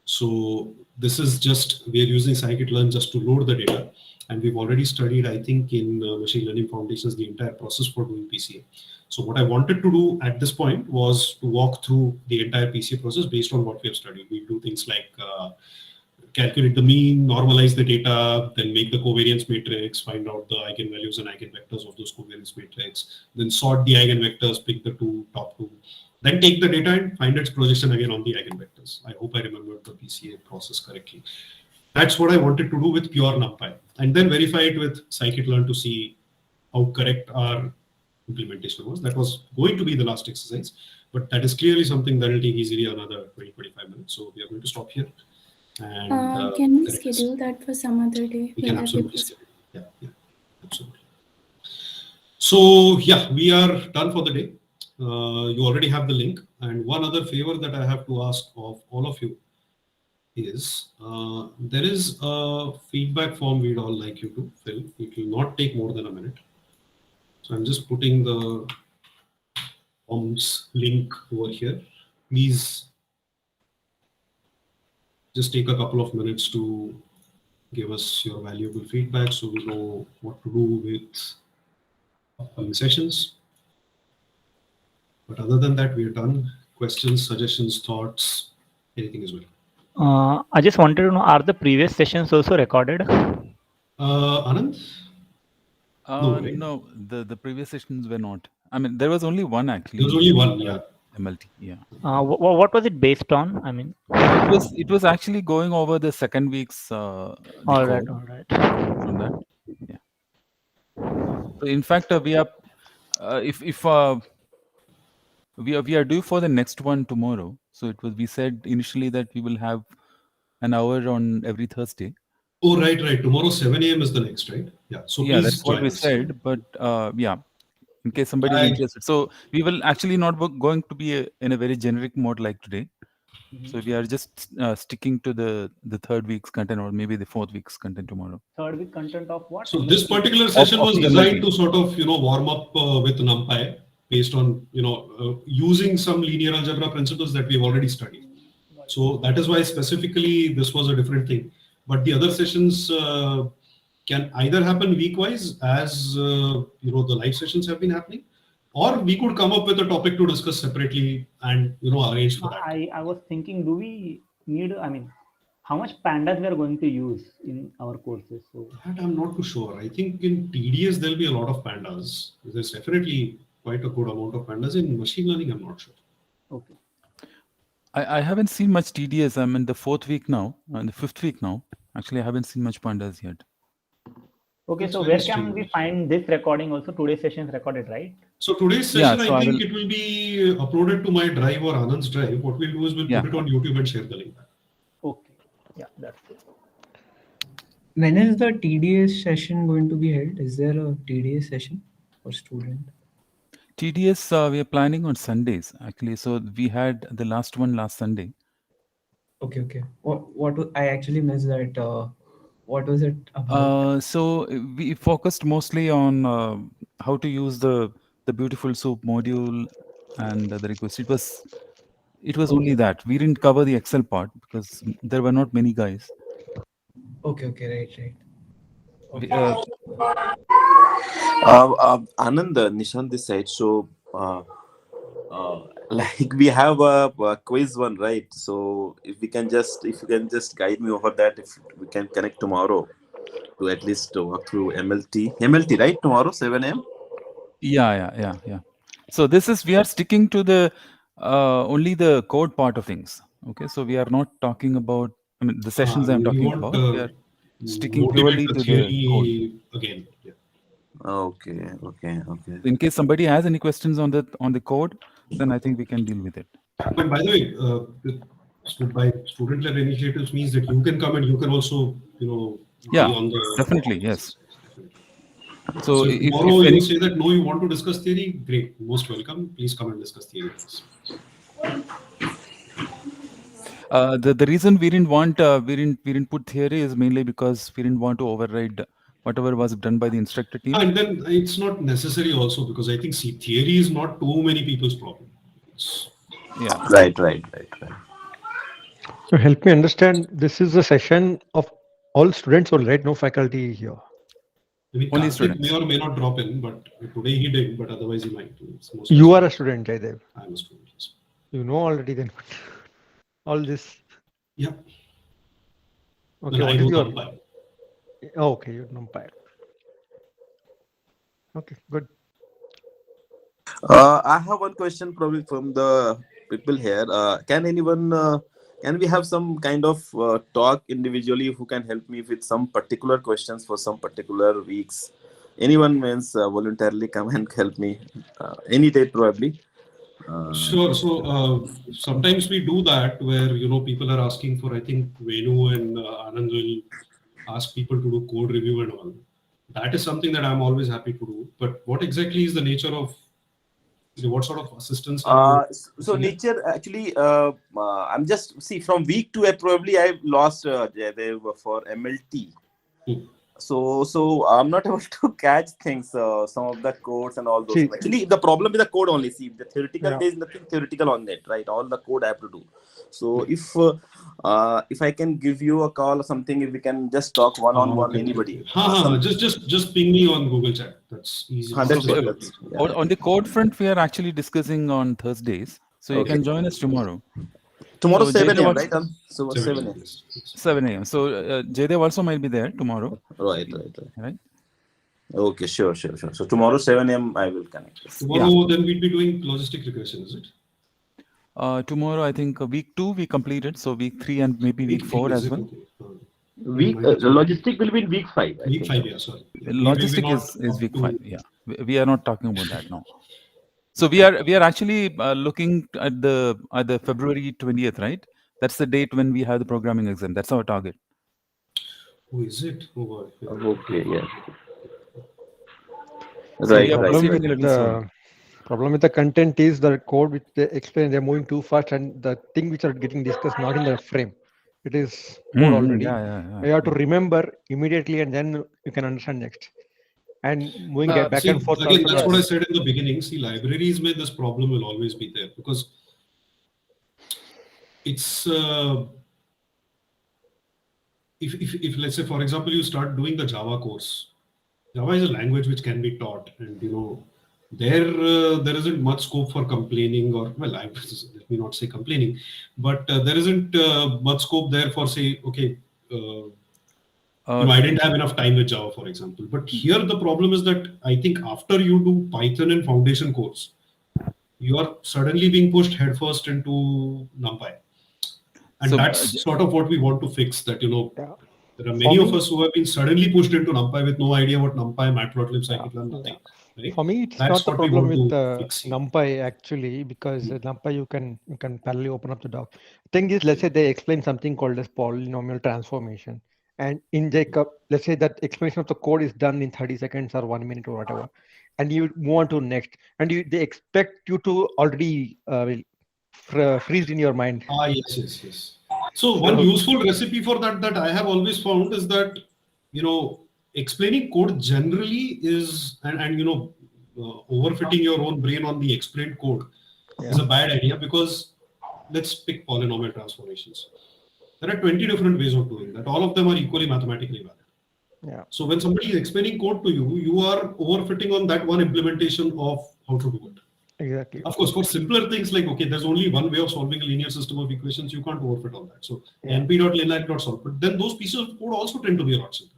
So this is just, we are using scikit-learn just to load the data. And we've already studied, I think, in machine learning foundations, the entire process for doing PCA. So what I wanted to do at this point was to walk through the entire PCA process based on what we have studied. We do things like calculate the mean, normalize the data, then make the covariance matrix, find out the eigenvalues and eigenvectors of those covariance matrix, then sort the eigenvectors, pick the top two, then take the data and find its projection again on the eigenvectors. I hope I remembered the PCA process correctly. That's what I wanted to do with pure NumPy, and then verify it with scikit-learn to see how correct our implementation was. That was going to be the last exercise, but that is clearly something that will take easily another 20-25 minutes. So we are going to stop here. And, can we schedule that for some other day? We can absolutely schedule. Yeah, absolutely. So yeah, we are done for the day. You already have the link. And one other favor that I have to ask of all of you is there is a feedback form we'd all like you to fill. It will not take more than a minute. So I'm just putting the forms link over here. Please just take a couple of minutes to give us your valuable feedback so we know what to do with upcoming sessions. But other than that, we are done. Questions, suggestions, thoughts, anything as well. I just wanted to know, are the previous sessions also recorded? Anand? No, the previous sessions were not. I mean, there was only one actually. There was only one, yeah. MLT, yeah. What was it based on? I mean, it was actually going over the second week's. all right. From that, yeah. So in fact, we are we are due for the next one tomorrow. So we said initially that we will have an hour on every Thursday. Oh, right. Tomorrow 7 a.m. is the next, right? Yeah. So Yeah, please that's what join we us. said. But yeah, in case somebody is interested. So we will actually not going to be in a very generic mode like today. So we are just sticking to the third week's content, or maybe the fourth week's content tomorrow. Third week content of what? So this particular session was designed to sort of, warm up with NumPy based on, using some linear algebra principles that we've already studied. So that is why specifically this was a different thing. But the other sessions can either happen week-wise as, the live sessions have been happening, or we could come up with a topic to discuss separately and, arrange for that. I was thinking, do we need, how much pandas we are going to use in our courses? So that I'm not too sure. I think in TDS there'll be a lot of pandas. There's definitely quite a good amount of pandas. In machine learning, I'm not sure. Okay. I haven't seen much TDS. I'm in the fourth week now, and the fifth week now. Actually, I haven't seen much pandas yet. Okay, That's so very where can we find this recording also? Today's session is recorded, right? So today's session, I think it will be uploaded to my drive or Anand's drive. What we'll do is we'll put it on YouTube and share the link. Okay. Yeah, that's it. When is the TDS session going to be held? Is there a TDS session for student? TDS, we are planning on Sundays, actually. So we had the last one last Sunday. Okay. What I actually missed that. What was it about? So we focused mostly on how to use the beautiful soup module and the request. It was only that. We didn't cover the Excel part because there were not many guys. Okay, right. Anand, Nishant this side. So, like we have a quiz one, right? So if you can just guide me over that, if we can connect tomorrow to at least walk through MLT, right? Tomorrow 7 a.m. Yeah. So we are sticking to the only the code part of things. Okay, so we are not talking about. I mean, the sessions I'm talking about. We are sticking purely to the code again. Yeah. Okay. In case somebody has any questions on the code, then I think we can deal with it. And by the way, by student-led initiatives means that you can come and you can also, be on the definitely, yes. So if tomorrow you say that no, you want to discuss theory, great, most welcome. Please come and discuss theory with us. The reason we didn't put theory is mainly because we didn't want to override whatever was done by the instructor team. And then it's not necessary also because I think theory is not too many people's problem. Yeah. Right. So help me understand. This is a session of all students, all right? No faculty here. I mean, only Karthik students. may or may not drop in, but today he did. But otherwise he might. You are a student, Jaydev. I'm a student. Yes. You know already then. All this. Yeah. Okay. What is your? Okay, you're NumPy. Okay, good. I have one question probably from the people here. Can we have some kind of talk individually who can help me with some particular questions for some particular weeks? Anyone means voluntarily come and help me any day probably. Sure. So sometimes we do that where people are asking for. I think Venu and Anand will ask people to do code review and all. That is something that I'm always happy to do. But what exactly is the nature of what sort of assistance? So nature actually, I'm just from week 2 probably I've lost Jaydev for MLT. So I'm not able to catch things, some of the codes and all those. Actually, the problem is the code only. See, the theoretical, there is nothing theoretical on it, right? All the code I have to do. So if I can give you a call or something, if we can just talk one-on-one, anybody. Just ping me on Google Chat. That's easy. On the code front, we are actually discussing on Thursdays. So you can join us tomorrow. Tomorrow 7 a.m. right? So 7 a.m. 7 a.m. So Jaydev also might be there tomorrow. Right. Okay, sure. So tomorrow 7 a.m. I will connect. Tomorrow then we'll be doing logistic regression, is it? Tomorrow I think week 2 we completed. So week 3 and maybe week 4 as well. Logistic will be in week 5. Week 5, yeah. Sorry. Logistic is week 5. Yeah, we are not talking about that now. So we are actually looking at the February 20th, right? That's the date when we have the programming exam. That's our target. Oh, is it? Oh, boy. Yeah. Okay, yeah. So Right, yeah, right. The problem with the content is the code which they explain, they're moving too fast, and the thing which are getting discussed not in the frame. It is code already. You have to remember immediately, and then you can understand next. And moving back see, and forth. again, also that's what I does. said in the beginning. See, libraries may this problem will always be there because it's if let's say, for example, you start doing the Java course. Java is a language which can be taught, and there isn't much scope for complaining, or well, let me not say complaining, but there isn't much scope there for say, okay, I didn't have enough time with Java, for example. But here the problem is that I think after you do Python and foundation course, you are suddenly being pushed headfirst into NumPy, and that's sort of what we want to fix. That there are many of us who have been suddenly pushed into NumPy with no idea what NumPy, Matplotlib, scikit-learn, nothing. Right? For me, it's That's not the what we problem want with to fix here. NumPy actually, because NumPy you can parallelly open up the doc. Thing is, let's say they explain something called as polynomial transformation, and in Jacob, let's say that explanation of the code is done in 30 seconds or 1 minute or whatever, and you move on to next, and they expect you to already freeze in your mind. Yes. So one useful recipe for that I have always found is that explaining code generally is and overfitting your own brain on the explained code is a bad idea, because let's pick polynomial transformations. There are 20 different ways of doing that. All of them are equally mathematically valid. Yeah. So when somebody is explaining code to you, you are overfitting on that one implementation of how to do it. Exactly. Of course, for simpler things like, okay, there's only one way of solving a linear system of equations, you can't overfit on that. So np.linear.solve. But then those pieces of code also tend to be a lot simpler.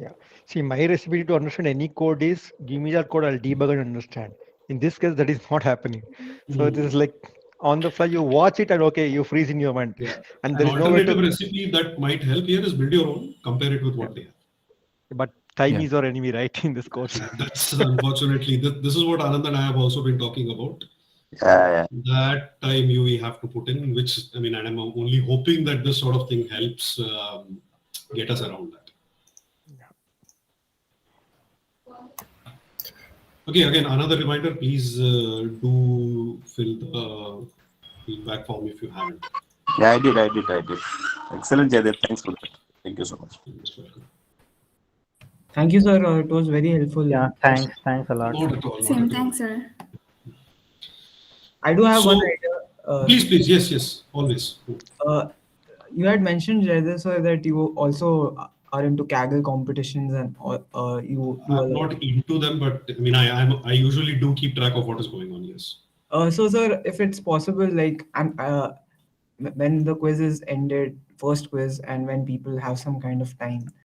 Yeah. See, my recipe to understand any code is give me that code, I'll debug and understand. In this case, that is not happening. So it is like on the fly, you watch it and okay, you freeze in your mind. Yeah. And An there is no way alternative to. recipe that might help here is build your own, compare it with what they have. But time is our enemy, right? In this course. That's unfortunately, this is what Anand and I have also been talking about. That time we have to put in, which I mean, and I'm only hoping that this sort of thing helps get us around that. Okay, again, another reminder, please do fill the feedback form if you haven't. Yeah, I did. Excellent, Jaydev. Thanks for that. Thank you so much. Thank you, sir. It was very helpful. Yeah, thanks a lot. Not at all. Same, thanks, sir. I do have one idea. Please, yes, always. You had mentioned, Jaydev, sir, that you also are into Kaggle competitions, and you I'm not into them, but I mean, I usually do keep track of what is going on. Yes. So, sir, if it's possible, like when the quiz is ended, first quiz, and when people have some kind of time,